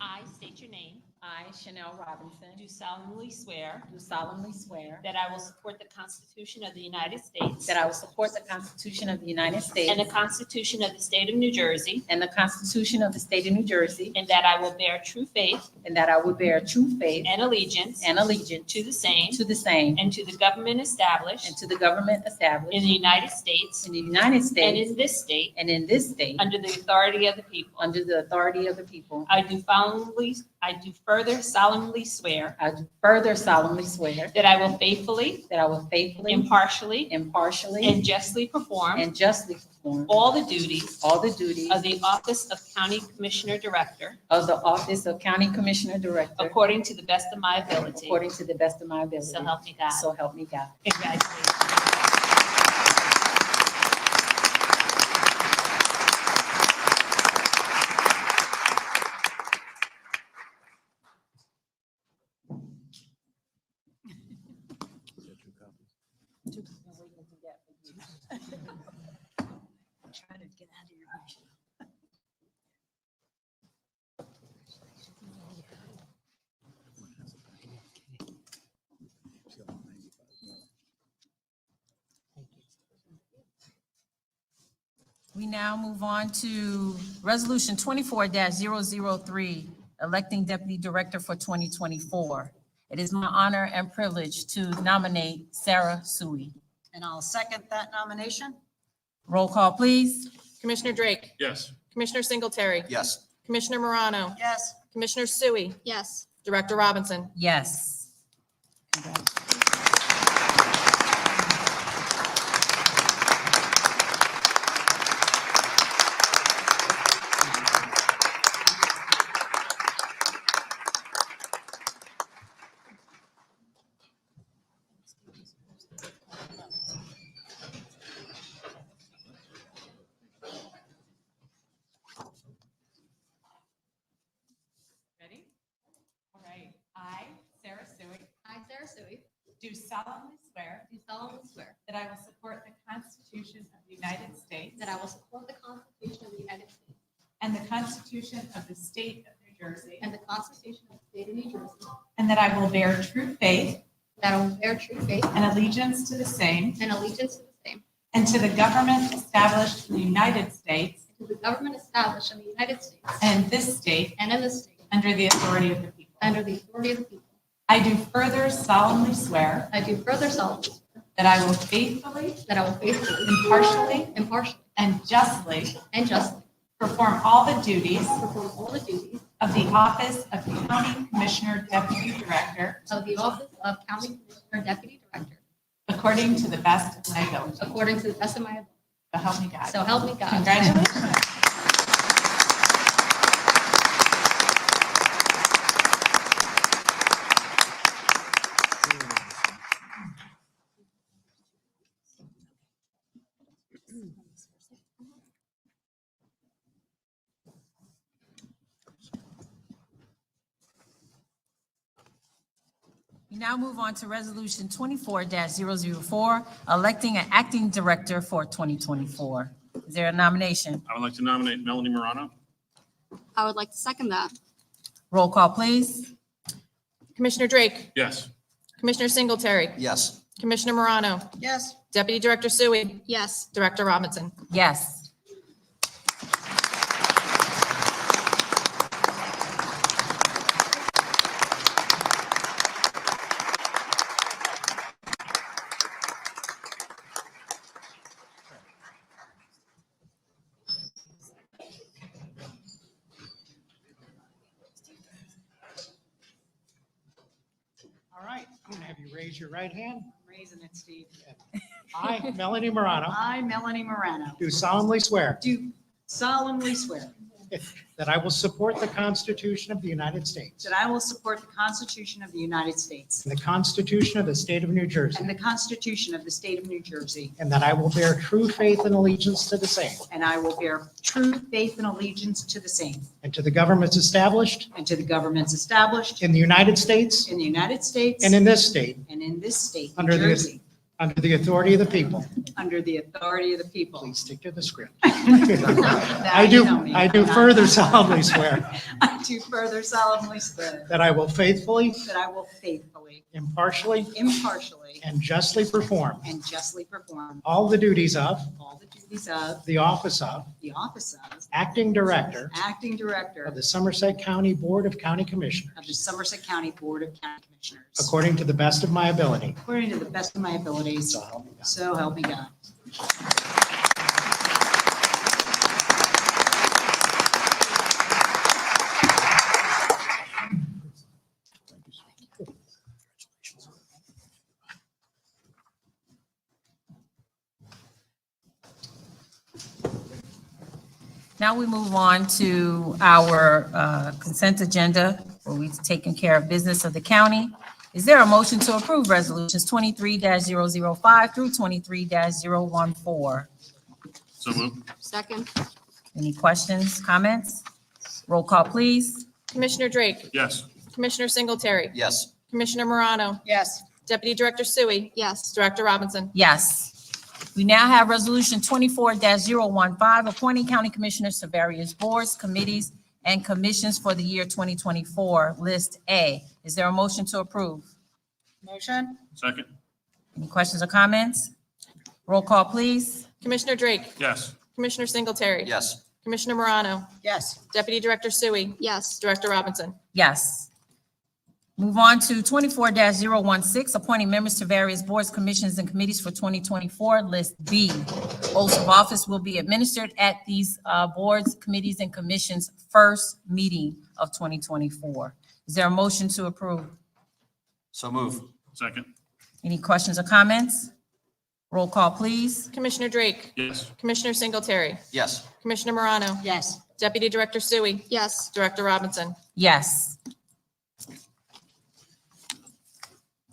I state your name. I, Chanel Robinson, Do solemnly swear do solemnly swear that I will support the Constitution of the United States that I will support the Constitution of the United States and the Constitution of the State of New Jersey, and the Constitution of the State of New Jersey, and that I will bear true faith and that I will bear true faith and allegiance and allegiance to the same to the same and to the government established and to the government in established the United States in the United and States in this state and in this state under the authority of the people. under the authority of the people. I do further solemnly swear I do further solemnly swear that I will faithfully, that I will faithfully, impartially, impartially, and justly perform and justly perform all the duties all the duties of the office of County Commissioner Director of the office of County Commissioner Director according to the best of my ability. according to the best of my ability. So help me God. So help me God. Congratulations. We now move on to Resolution 24-003, electing Deputy Director for 2024. It is my honor and privilege to nominate Sarah Sui. And I'll second that nomination. Roll call, please. Commissioner Drake, Yes. Commissioner Singletary, Yes. Commissioner Morano, Yes. Commissioner Sui, Yes. Director Robinson. Yes. Ready? All right. I, Sarah Sui, I, Sarah Sui, do solemnly swear do solemnly swear that I will support the Constitution of the United States that I will support the Constitution of the United States and the Constitution of the State of New Jersey, and the Constitution of the State of New Jersey, and that I will bear true faith that I will bear true faith and allegiance to the same and allegiance to the same, and to the government established in the United States and to the government established in the United States and this state and in this state, under the authority of the people. under the authority of the people. I do further solemnly swear I do further solemnly swear that I will faithfully, that I will faithfully, impartially, and justly and justly perform all the duties perform all the duties of the office of County Commissioner Deputy Director of the office of County Commissioner Deputy Director according to the best of my ability. according to the best of my ability. So help me God. So help me God. Congratulations. We now move on to Resolution 24-004, electing an acting director for 2024. Is there a nomination? I would like to nominate Melanie Morano. I would like to second that. Roll call, please. Commissioner Drake, Yes. Commissioner Singletary, Yes. Commissioner Morano, Yes. Deputy Director Sui, Yes. Director Robinson. Yes. All right, I'm going to have you raise your right hand. Raising it, Steve. I, Melanie Morano, I, Melanie Morano, do solemnly swear do solemnly swear that I will support the Constitution of the United States that I will support the Constitution of the United States and the Constitution of the State of New Jersey, and the Constitution of the State of New Jersey, and that I will bear true faith and allegiance to the same and I will bear true faith and allegiance to the same and to the governments established and to the governments established in the United States in the United States and in this state and in this state, New under Jersey, the authority of the people. under the authority of the people. Please stick to the script. That I you know me. I do further solemnly swear I do further solemnly swear that I will faithfully, that I will faithfully, impartially, impartially, and justly perform and justly perform all the duties of all the duties of the office of the office of Acting Director Acting Director of the Somerset County Board of County Commissioners, of the Somerset County Board of County Commissioners, according to the best of my ability. according to the best of my abilities, So help me God. so help me God. Now we move on to our consent agenda, where we've taken care of business of the county. Is there a motion to approve resolutions 23-005 through 23-014? So moved. Second. Any questions, comments? Roll call, please. Commissioner Drake, Yes. Commissioner Singletary, Yes. Commissioner Morano, Yes. Deputy Director Sui, Yes. Director Robinson. Yes. We now have Resolution 24-015, appointing county commissioners to various boards, committees, and commissions for the year 2024, List A. Is there a motion to approve? Motion? Second. Any questions or comments? Roll call, please. Commissioner Drake, Yes. Commissioner Singletary. Yes. Commissioner Morano. Yes. Deputy Director Sui. Yes. Director Robinson. Yes. Move on to 24-016, appointing members to various boards, commissions, and committees for 2024, List B. Oaths of office will be administered at these boards, committees, and commissions' first meeting of 2024. Is there a motion to approve? So move. Second. Any questions or comments? Roll call, please. Commissioner Drake. Yes. Commissioner Singletary. Yes. Commissioner Morano. Yes. Deputy Director Sui. Yes. Director Robinson. Yes.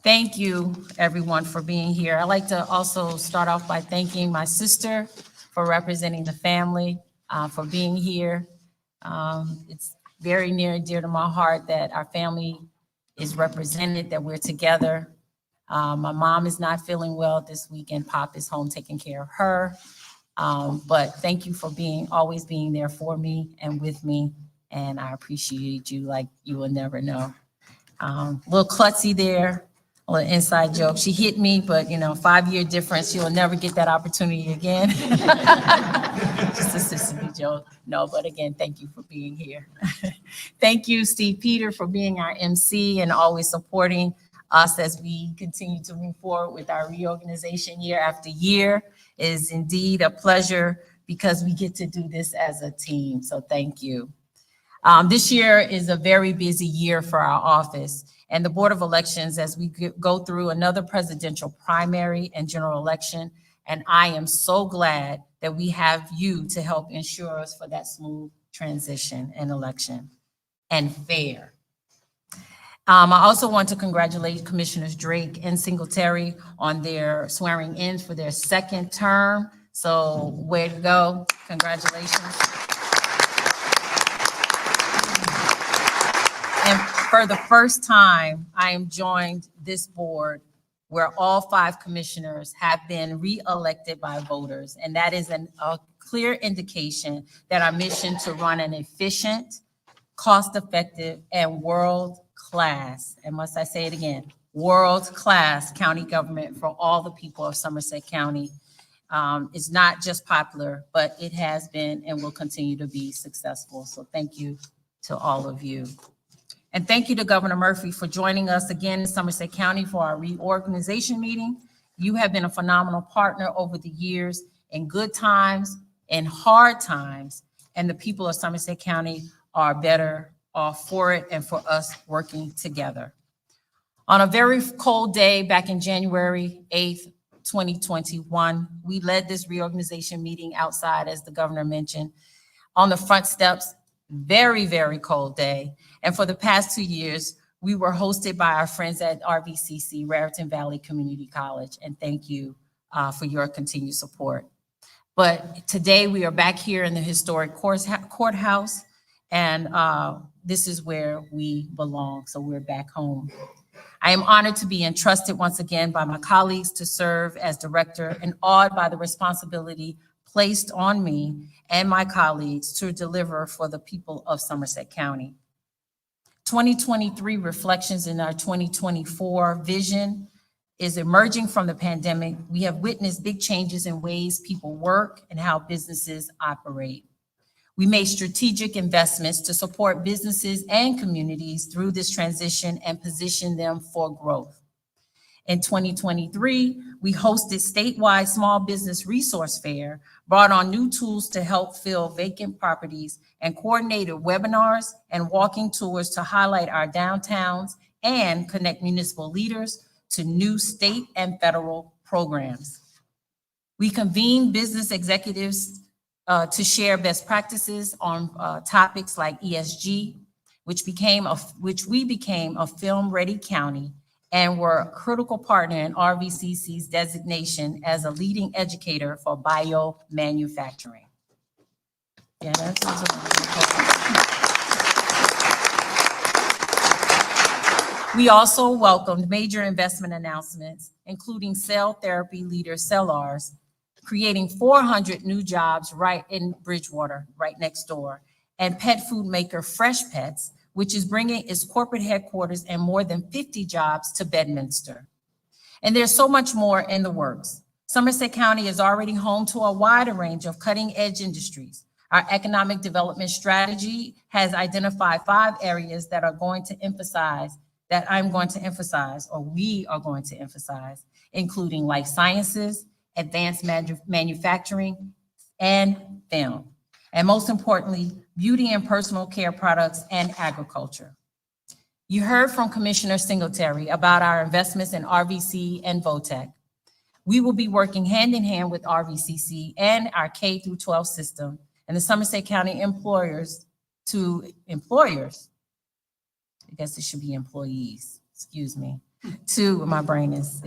Thank you, everyone, for being here. I'd like to also start off by thanking my sister for representing the family, for being here. It's very near and dear to my heart that our family is represented, that we're together. My mom is not feeling well this week, and Pop is home taking care of her. But thank you for always being there for me and with me, and I appreciate you like you will never know. Little klutzy there. A little inside joke. She hit me, but 5-year difference. She'll never get that opportunity again. Just a sisterly joke. No, but again, thank you for being here. Thank you, Steve Peter, for being our MC and always supporting us as we continue to move forward with our reorganization year after year. It is indeed a pleasure because we get to do this as a team. So thank you. This year is a very busy year for our office and the Board of Elections as we go through another presidential primary and general election. And I am so glad that we have you to help ensure us for that smooth transition and election and fair. I also want to congratulate Commissioners Drake and Singletary on their swearing in for their second term. So way to go. Congratulations. And for the first time, I am joined this board where all 5 commissioners have been re-elected by voters. And that is a clear indication that our mission to run an efficient, cost-effective, and world-class, and must I say it again, world-class county government for all the people of Somerset County is not just popular, but it has been and will continue to be successful. So thank you to all of you. And thank you to Governor Murphy for joining us again in Somerset County for our reorganization meeting. You have been a phenomenal partner over the years in good times and hard times, and the people of Somerset County are better off for it and for us working together. On a very cold day back in January 8th, 2021, we led this reorganization meeting outside, as the governor mentioned, on the front steps. Very, very cold day. And for the past 2 years, we were hosted by our friends at RVCC, Raritan Valley Community College. And thank you for your continued support. But today we are back here in the historic courthouse, and this is where we belong. So we're back home. I am honored to be entrusted once again by my colleagues to serve as director and awed by the responsibility placed on me and my colleagues to deliver for the people of Somerset County. 2023 reflections in our 2024 vision is emerging from the pandemic. We have witnessed big changes in ways people work and how businesses operate. We made strategic investments to support businesses and communities through this transition and position them for growth. In 2023, we hosted statewide small business resource fair, brought on new tools to help fill vacant properties, and coordinated webinars and walking tours to highlight our downtowns and connect municipal leaders to new state and federal programs. We convened business executives to share best practices on topics like ESG, which we became a film-ready county and were a critical partner in RVCC's designation as a leading educator for biomanufacturing. Yeah, we also welcomed major investment announcements, including cell therapy leader CellR's, creating 400 new jobs right in Bridgewater, right next door, and pet food maker Fresh Pets, which is bringing its corporate headquarters and more than 50 jobs to Bedminster. And there's so much more in the works. Somerset County is already home to a wider range of cutting-edge industries. Our economic development strategy has identified 5 areas that I'm going to emphasize, or we are going to emphasize, including life sciences, advanced manufacturing, and film. And most importantly, beauty and personal care products and agriculture. You heard from Commissioner Singletary about our investments in RVC and VOTEC. We will be working hand in hand with RVCC and our K through 12 system and the Somerset County employers, I guess it should be employees, excuse me, my brain is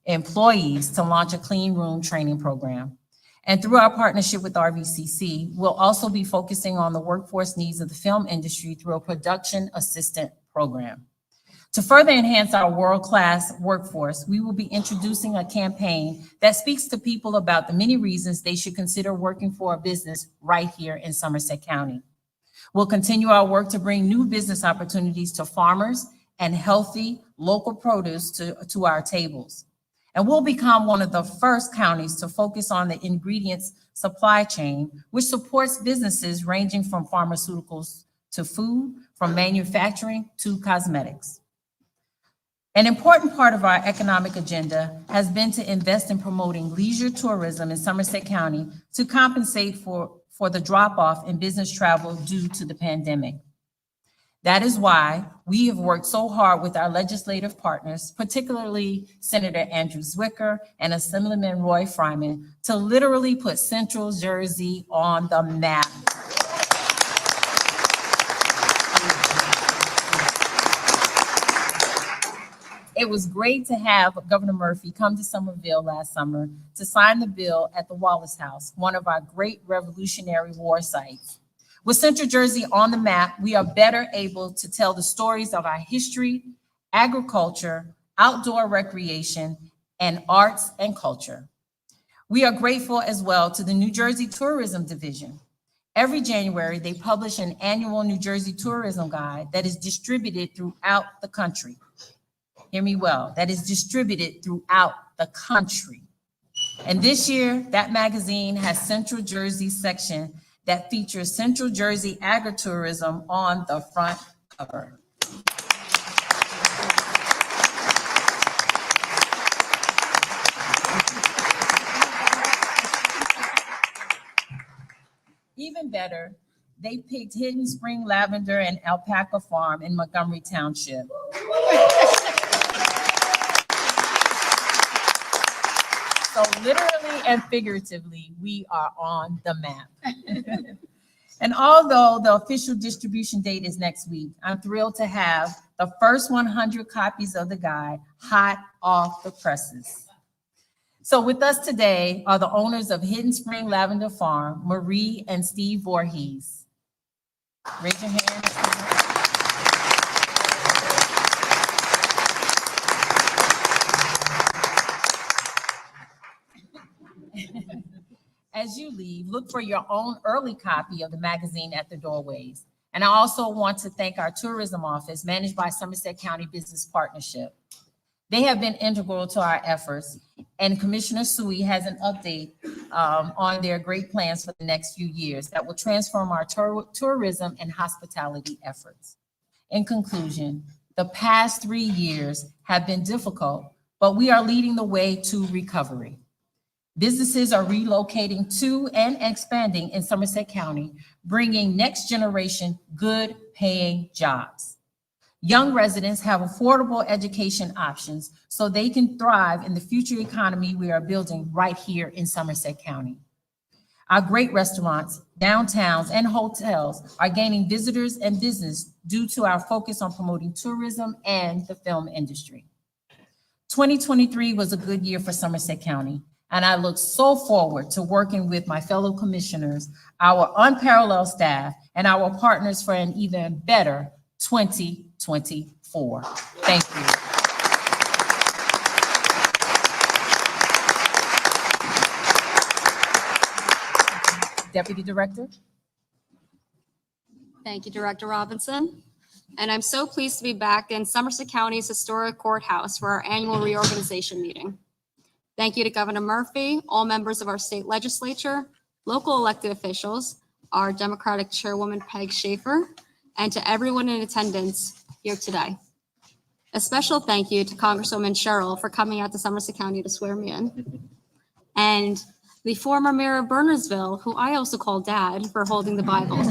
employees to launch a clean room training program. And through our partnership with RVCC, we'll also be focusing on the workforce needs of the film industry through a production assistant program. To further enhance our world-class workforce, we will be introducing a campaign that speaks to people about the many reasons they should consider working for a business right here in Somerset County. We'll continue our work to bring new business opportunities to farmers and healthy local produce to our tables. And we'll become one of the first counties to focus on the ingredients supply chain, which supports businesses ranging from pharmaceuticals to food, from manufacturing to cosmetics. An important part of our economic agenda has been to invest in promoting leisure tourism in Somerset County to compensate for the drop-off in business travel due to the pandemic. That is why we have worked so hard with our legislative partners, particularly Senator Andrew Zwicker and Assemblyman Roy Fryman, to literally put Central Jersey on the map. It was great to have Governor Murphy come to Somerville last summer to sign the bill at the Wallace House, one of our great Revolutionary War sites. With Central Jersey on the map, we are better able to tell the stories of our history, agriculture, outdoor recreation, and arts and culture. We are grateful as well to the New Jersey Tourism Division. Every January, they publish an annual New Jersey Tourism Guide that is distributed throughout the country. Hear me well, that is distributed throughout the country. And this year, that magazine has Central Jersey section that features Central Jersey agritourism on the front cover. Even better, they picked Hidden Spring Lavender and Alpaca Farm in Montgomery Township. So literally and figuratively, we are on the map. And although the official distribution date is next week, I'm thrilled to have the first 100 copies of the guide hot off the presses. So with us today are the owners of Hidden Spring Lavender Farm, Marie and Steve Voorhees. Raise your hand. As you leave, look for your own early copy of the magazine at the doorways. And I also want to thank our tourism office managed by Somerset County Business Partnership. They have been integral to our efforts, and Commissioner Sui has an update on their great plans for the next few years that will transform our tourism and hospitality efforts. In conclusion, the past 3 years have been difficult, but we are leading the way to recovery. Businesses are relocating to and expanding in Somerset County, bringing next generation good paying jobs. Young residents have affordable education options so they can thrive in the future economy we are building right here in Somerset County. Our great restaurants, downtowns, and hotels are gaining visitors and business due to our focus on promoting tourism and the film industry. 2023 was a good year for Somerset County, and I look so forward to working with my fellow commissioners, our unparalleled staff, and our partners for an even better 2024. Thank you. Deputy Director. Thank you, Director Robinson. And I'm so pleased to be back in Somerset County's historic courthouse for our annual reorganization meeting. Thank you to Governor Murphy, all members of our state legislature, local elected officials, our Democratic Chairwoman Peg Schaefer, and to everyone in attendance here today. A special thank you to Congresswoman Cheryl for coming out to Somerset County to swear me in. And the former mayor of Bernardsville, who I also call Dad, for holding the Bible.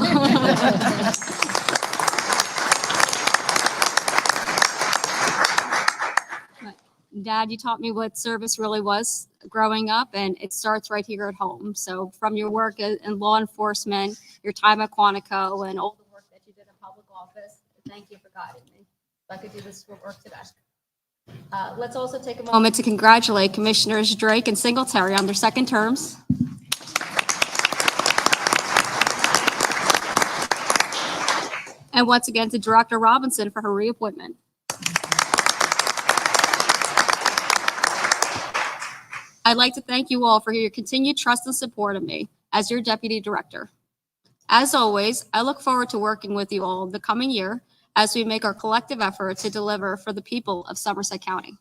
Dad, you taught me what service really was growing up, and it starts right here at home. So from your work in law enforcement, your time at Quantico, and all the work that you did in public office, thank you for guiding me. So I could do this work today. Let's also take a moment to congratulate Commissioners Drake and Singletary on their second terms. And once again to Director Robinson for her reappointment. I'd like to thank you all for your continued trust and support of me as your Deputy Director. As always, I look forward to working with you all the coming year as we make our collective effort to deliver for the people of Somerset County.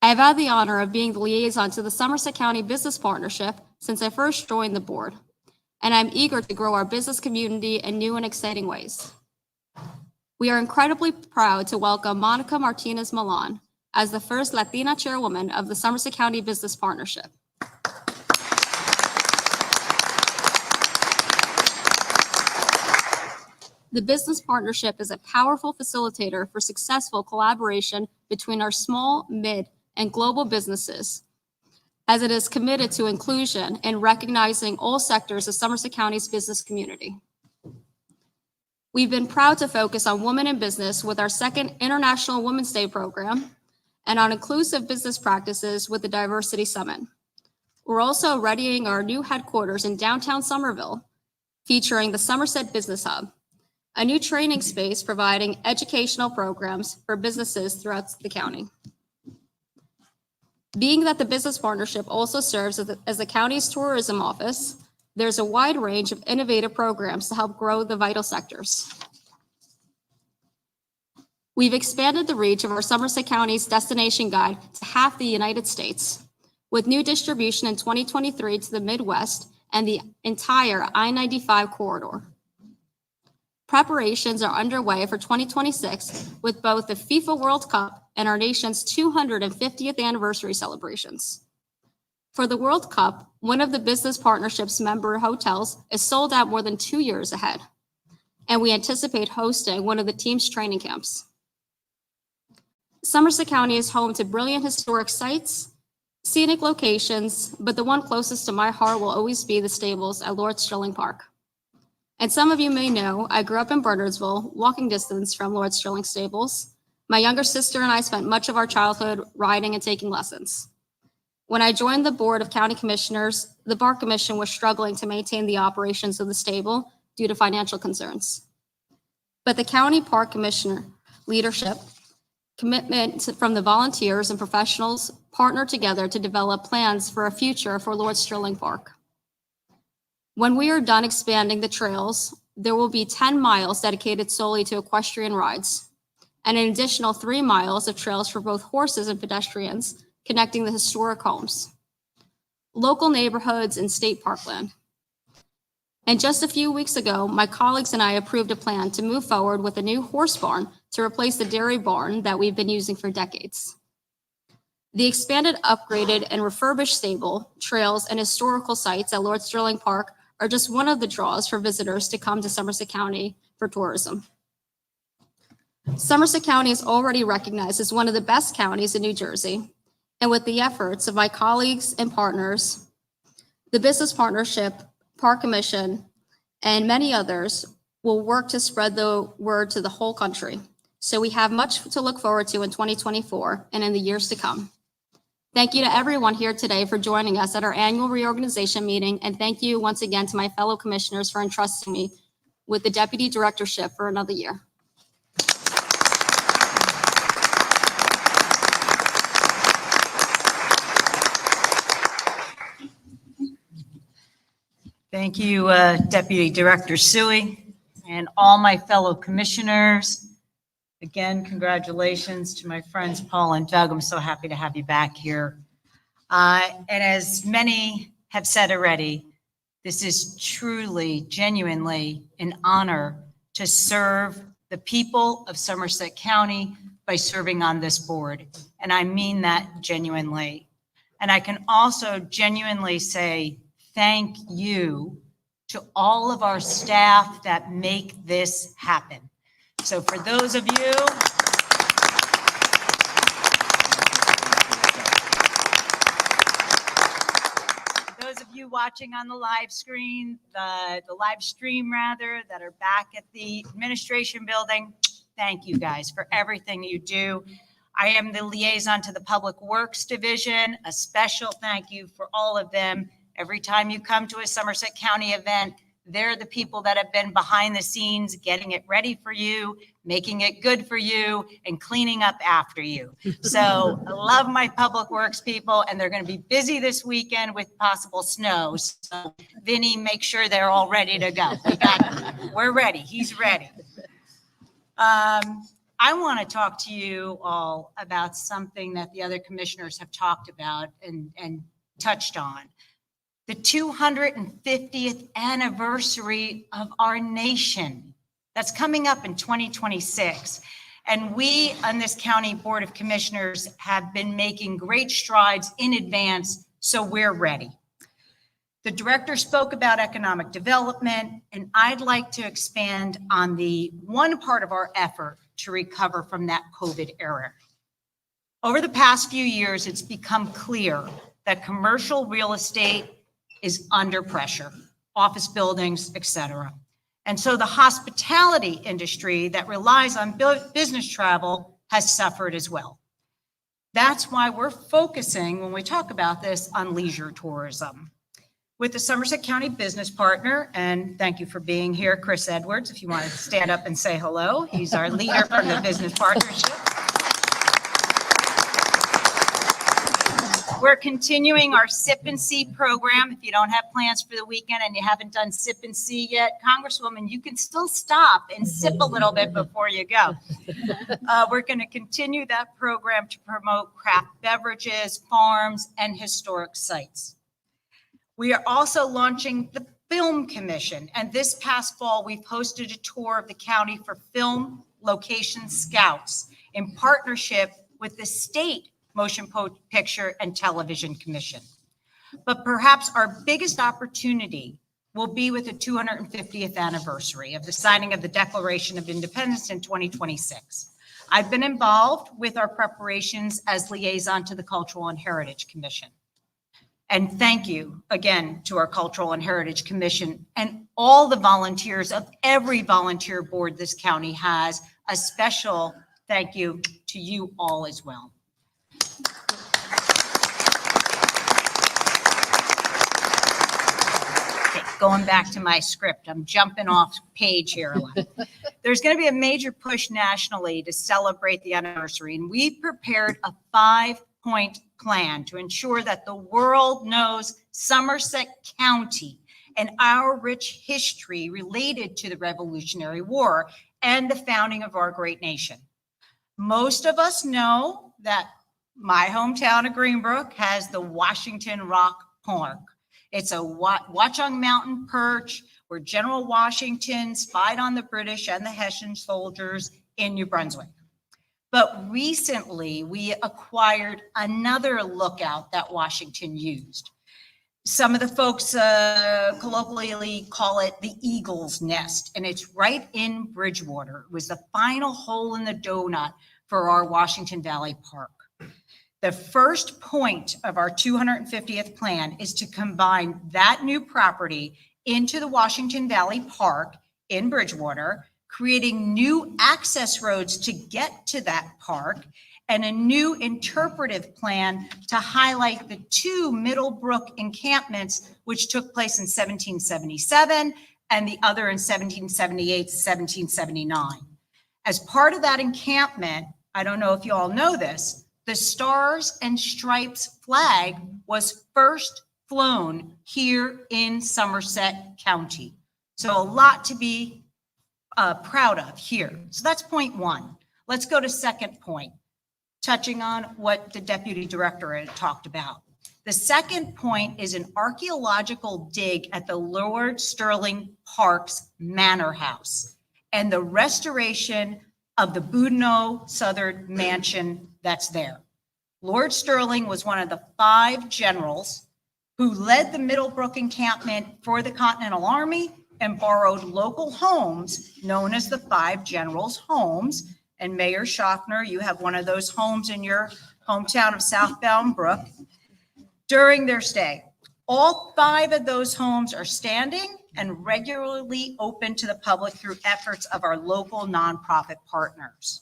I have had the honor of being the liaison to the Somerset County Business Partnership since I first joined the board, and I'm eager to grow our business community in new and exciting ways. We are incredibly proud to welcome Monica Martinez Milan as the first Latina chairwoman of the Somerset County Business Partnership. The Business Partnership is a powerful facilitator for successful collaboration between our small, mid, and global businesses, as it is committed to inclusion and recognizing all sectors of Somerset County's business community. We've been proud to focus on women in business with our second International Women's Day program and on inclusive business practices with the Diversity Summit. We're also readying our new headquarters in downtown Somerville, featuring the Somerset Business Hub, a new training space providing educational programs for businesses throughout the county. Being that the Business Partnership also serves as the county's tourism office, there's a wide range of innovative programs to help grow the vital sectors. We've expanded the reach of our Somerset County's destination guide to half the United States, with new distribution in 2023 to the Midwest and the entire I-95 corridor. Preparations are underway for 2026 with both the FIFA World Cup and our nation's 250th anniversary celebrations. For the World Cup, one of the Business Partnership's member hotels is sold out more than 2 years ahead, and we anticipate hosting one of the team's training camps. Somerset County is home to brilliant historic sites, scenic locations, but the one closest to my heart will always be the stables at Lord Stirling Park. And some of you may know, I grew up in Bernardsville, walking distance from Lord Stirling Stables. My younger sister and I spent much of our childhood riding and taking lessons. When I joined the Board of County Commissioners, the Bar Commission was struggling to maintain the operations of the stable due to financial concerns. But the County Park Commissioner leadership, commitment from the volunteers and professionals partnered together to develop plans for a future for Lord Stirling Park. When we are done expanding the trails, there will be 10 miles dedicated solely to equestrian rides, and an additional 3 miles of trails for both horses and pedestrians connecting the historic homes, local neighborhoods, and state parkland. And just a few weeks ago, my colleagues and I approved a plan to move forward with a new horse barn to replace the dairy barn that we've been using for decades. The expanded, upgraded, and refurbished stable, trails, and historical sites at Lord Stirling Park are just one of the draws for visitors to come to Somerset County for tourism. Somerset County is already recognized as one of the best counties in New Jersey, and with the efforts of my colleagues and partners, the Business Partnership, Park Commission, and many others will work to spread the word to the whole country. So we have much to look forward to in 2024 and in the years to come. Thank you to everyone here today for joining us at our annual reorganization meeting, and thank you once again to my fellow commissioners for entrusting me with the deputy directorship for another year. Thank you, Deputy Director Suey, and all my fellow commissioners, Again, congratulations to my friends Paul and Doug. I'm so happy to have you back here. And as many have said already, this is truly, genuinely an honor to serve the people of Somerset County by serving on this board. And I mean that genuinely. And I can also genuinely say thank you to all of our staff that make this happen. So for those of you, watching on the live screen, the live stream rather, that are back at the administration building, thank you guys for everything you do. I am the liaison to the Public Works Division. A special thank you for all of them. Every time you come to a Somerset County event, they're the people that have been behind the scenes, getting it ready for you, making it good for you, and cleaning up after you. So I love my Public Works people, and they're going to be busy this weekend with possible snow. So Vinny, make sure they're all ready to go. We're ready. He's ready. I want to talk to you all about something that the other commissioners have talked about and touched on. The 250th anniversary of our nation. That's coming up in 2026. And we on this County Board of Commissioners have been making great strides in advance, so we're ready. The director spoke about economic development, and I'd like to expand on the one part of our effort to recover from that COVID era. Over the past few years, it's become clear that commercial real estate is under pressure, office buildings, et cetera. And so the hospitality industry that relies on business travel has suffered as well. That's why we're focusing, when we talk about this, on leisure tourism. With the Somerset County business partner, and thank you for being here, Chris Edwards, if you want to stand up and say hello. He's our leader from the business partnership. We're continuing our Sip and See program. If you don't have plans for the weekend and you haven't done Sip and See yet, Congresswoman, you can still stop and sip a little bit before you go. We're going to continue that program to promote craft beverages, farms, and historic sites. We are also launching the Film Commission, and this past fall, we've hosted a tour of the county for film location scouts in partnership with the state Motion Picture and Television Commission. But perhaps our biggest opportunity will be with the 250th anniversary of the signing of the Declaration of Independence in 2026. I've been involved with our preparations as liaison to the Cultural and Heritage Commission. And thank you again to our Cultural and Heritage Commission and all the volunteers of every volunteer board this county has. A special thank you to you all as well. Going back to my script, I'm jumping off page here a lot. There's going to be a major push nationally to celebrate the anniversary, and we prepared a 5-point plan to ensure that the world knows Somerset County and our rich history related to the Revolutionary War and the founding of our great nation. Most of us know that my hometown of Greenbrook has the Washington Rock Park. It's a Watchung Mountain perch where General Washington spied on the British and the Hessian soldiers in New Brunswick. But recently, we acquired another lookout that Washington used. Some of the folks colloquially call it the Eagle's Nest, and it's right in Bridgewater. It was the final hole in the donut for our Washington Valley Park. The first point of our 250th plan is to combine that new property into the Washington Valley Park in Bridgewater, creating new access roads to get to that park, and a new interpretive plan to highlight the 2 Middlebrook encampments, which took place in 1777 and the other in 1778 to 1779. As part of that encampment, I don't know if you all know this, the Stars and Stripes flag was first flown here in Somerset County. So a lot to be proud of here. So that's point 1. Let's go to second point, touching on what the deputy director had talked about. The second point is an archaeological dig at the Lord Sterling Park's Manor House and the restoration of the Boudinot Southern Mansion that's there. Lord Sterling was one of the 5 generals who led the Middlebrook encampment for the Continental Army and borrowed local homes known as the 5 Generals' Homes. And Mayor Schaffner, you have one of those homes in your hometown of South Bound Brook during their stay. All 5 of those homes are standing and regularly open to the public through efforts of our local nonprofit partners.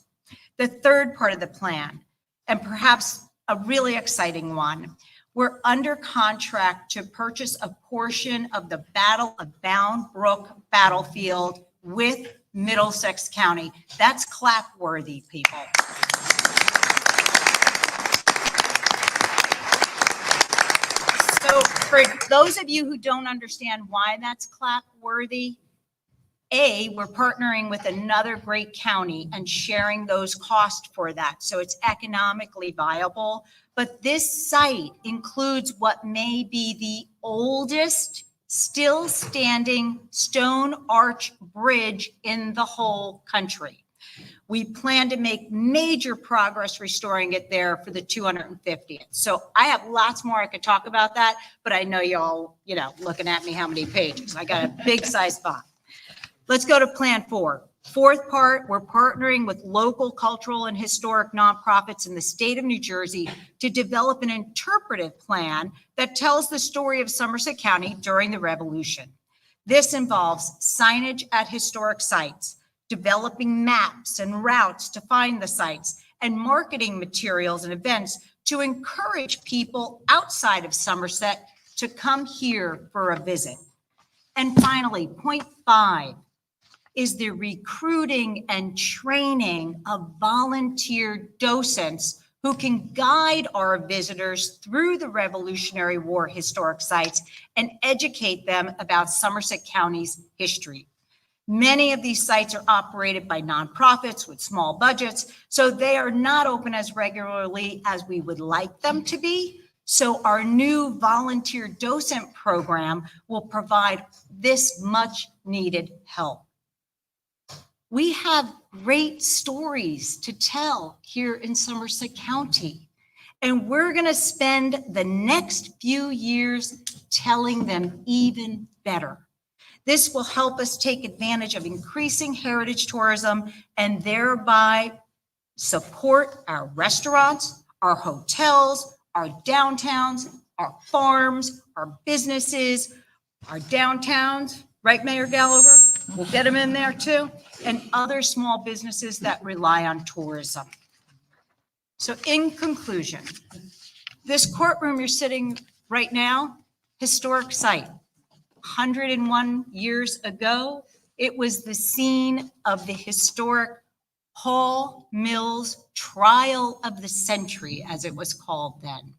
The third part of the plan, and perhaps a really exciting one, we're under contract to purchase a portion of the Battle of Bound Brook battlefield with Middlesex County. That's clap-worthy, people. So for those of you who don't understand why that's clap-worthy, we're partnering with another great county and sharing those costs for that. So it's economically viable. But this site includes what may be the oldest still standing stone arch bridge in the whole country. We plan to make major progress restoring it there for the 250th. So I have lots more I could talk about that, but I know y'all, looking at me how many pages. I got a big size font. Let's go to Plan 4. Fourth part, we're partnering with local cultural and historic nonprofits in the state of New Jersey to develop an interpretive plan that tells the story of Somerset County during the Revolution. This involves signage at historic sites, developing maps and routes to find the sites, and marketing materials and events to encourage people outside of Somerset to come here for a visit. And finally, point 5 is the recruiting and training of volunteer docents who can guide our visitors through the Revolutionary War historic sites and educate them about Somerset County's history. Many of these sites are operated by nonprofits with small budgets, so they are not open as regularly as we would like them to be. So our new volunteer docent program will provide this much needed help. We have great stories to tell here in Somerset County, and we're going to spend the next few years telling them even better. This will help us take advantage of increasing heritage tourism and thereby support our restaurants, our hotels, our downtowns, our farms, our businesses, our downtowns, right, Mayor Gallover? We'll get them in there too, and other small businesses that rely on tourism. So in conclusion, this courtroom you're sitting right now, historic site. 101 years ago, it was the scene of the historic Hall Mills Trial of the Century, as it was called then.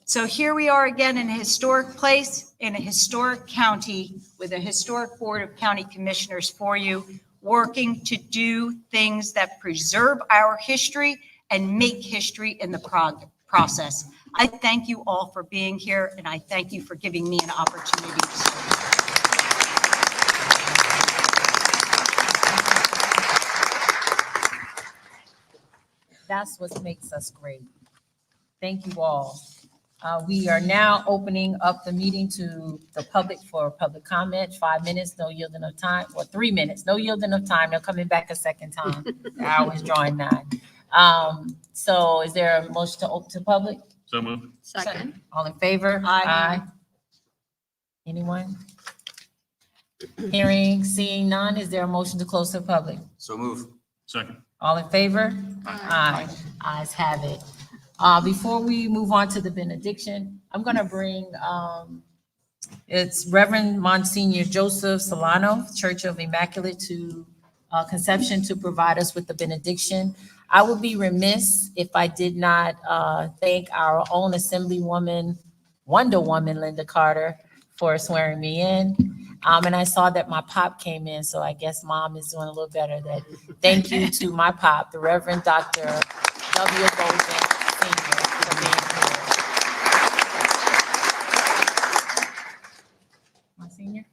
So here we are again in a historic place, in a historic county, with a historic board of county commissioners for you, working to do things that preserve our history and make history in the process. I thank you all for being here, and I thank you for giving me an opportunity to serve. That's what makes us great. Thank you all. We are now opening up the meeting to the public for public comment. 5 minutes, no yielding of time, or 3 minutes, no yielding of time. They're coming back a second time. The hour is drawing 9. So is there a motion to open to public? So moved. Second. All in favor? Aye. Anyone? Hearing, seeing none, is there a motion to close to the public? So move. Second. All in favor? Aye. Ayes have it. Before we move on to the benediction, I'm going to bring, it's Reverend Monsignor Joseph Solano, Church of Immaculate to Conception, to provide us with the benediction. I would be remiss if I did not thank our own Assemblywoman, Wonder Woman Linda Carter, for swearing me in. And I saw that my pop came in, so I guess mom is doing a little better. That thank you to my pop, the Reverend Dr. W. Golden Sr. for being here. My senior.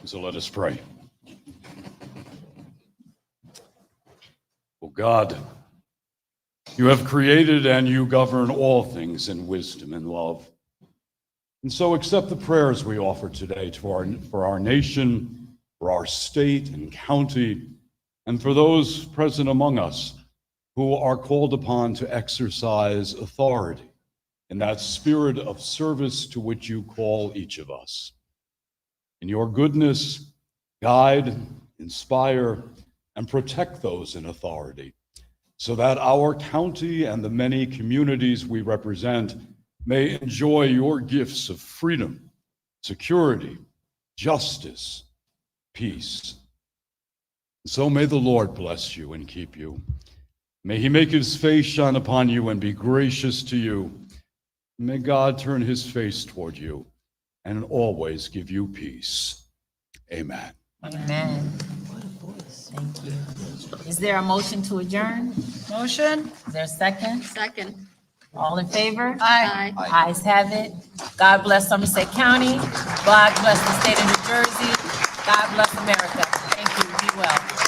So let us pray. O God, you have created and you govern all things in wisdom and love. And so accept the prayers we offer today for our nation, for our state and county, and for those present among us who are called upon to exercise authority in that spirit of service to which you call each of us. In your goodness, guide, inspire, and protect those in authority, so that our county and the many communities we represent may enjoy your gifts of freedom, security, justice, peace. And so may the Lord bless you and keep you. May he make his face shine upon you and be gracious to you. May God turn his face toward you and always give you peace. Amen. Amen. Thank you. Is there a motion to adjourn? Motion? Is there a second? Second. All in favor? Aye. Ayes have it. God bless Somerset County. God bless the state of New Jersey. God bless America. Thank you. Be well.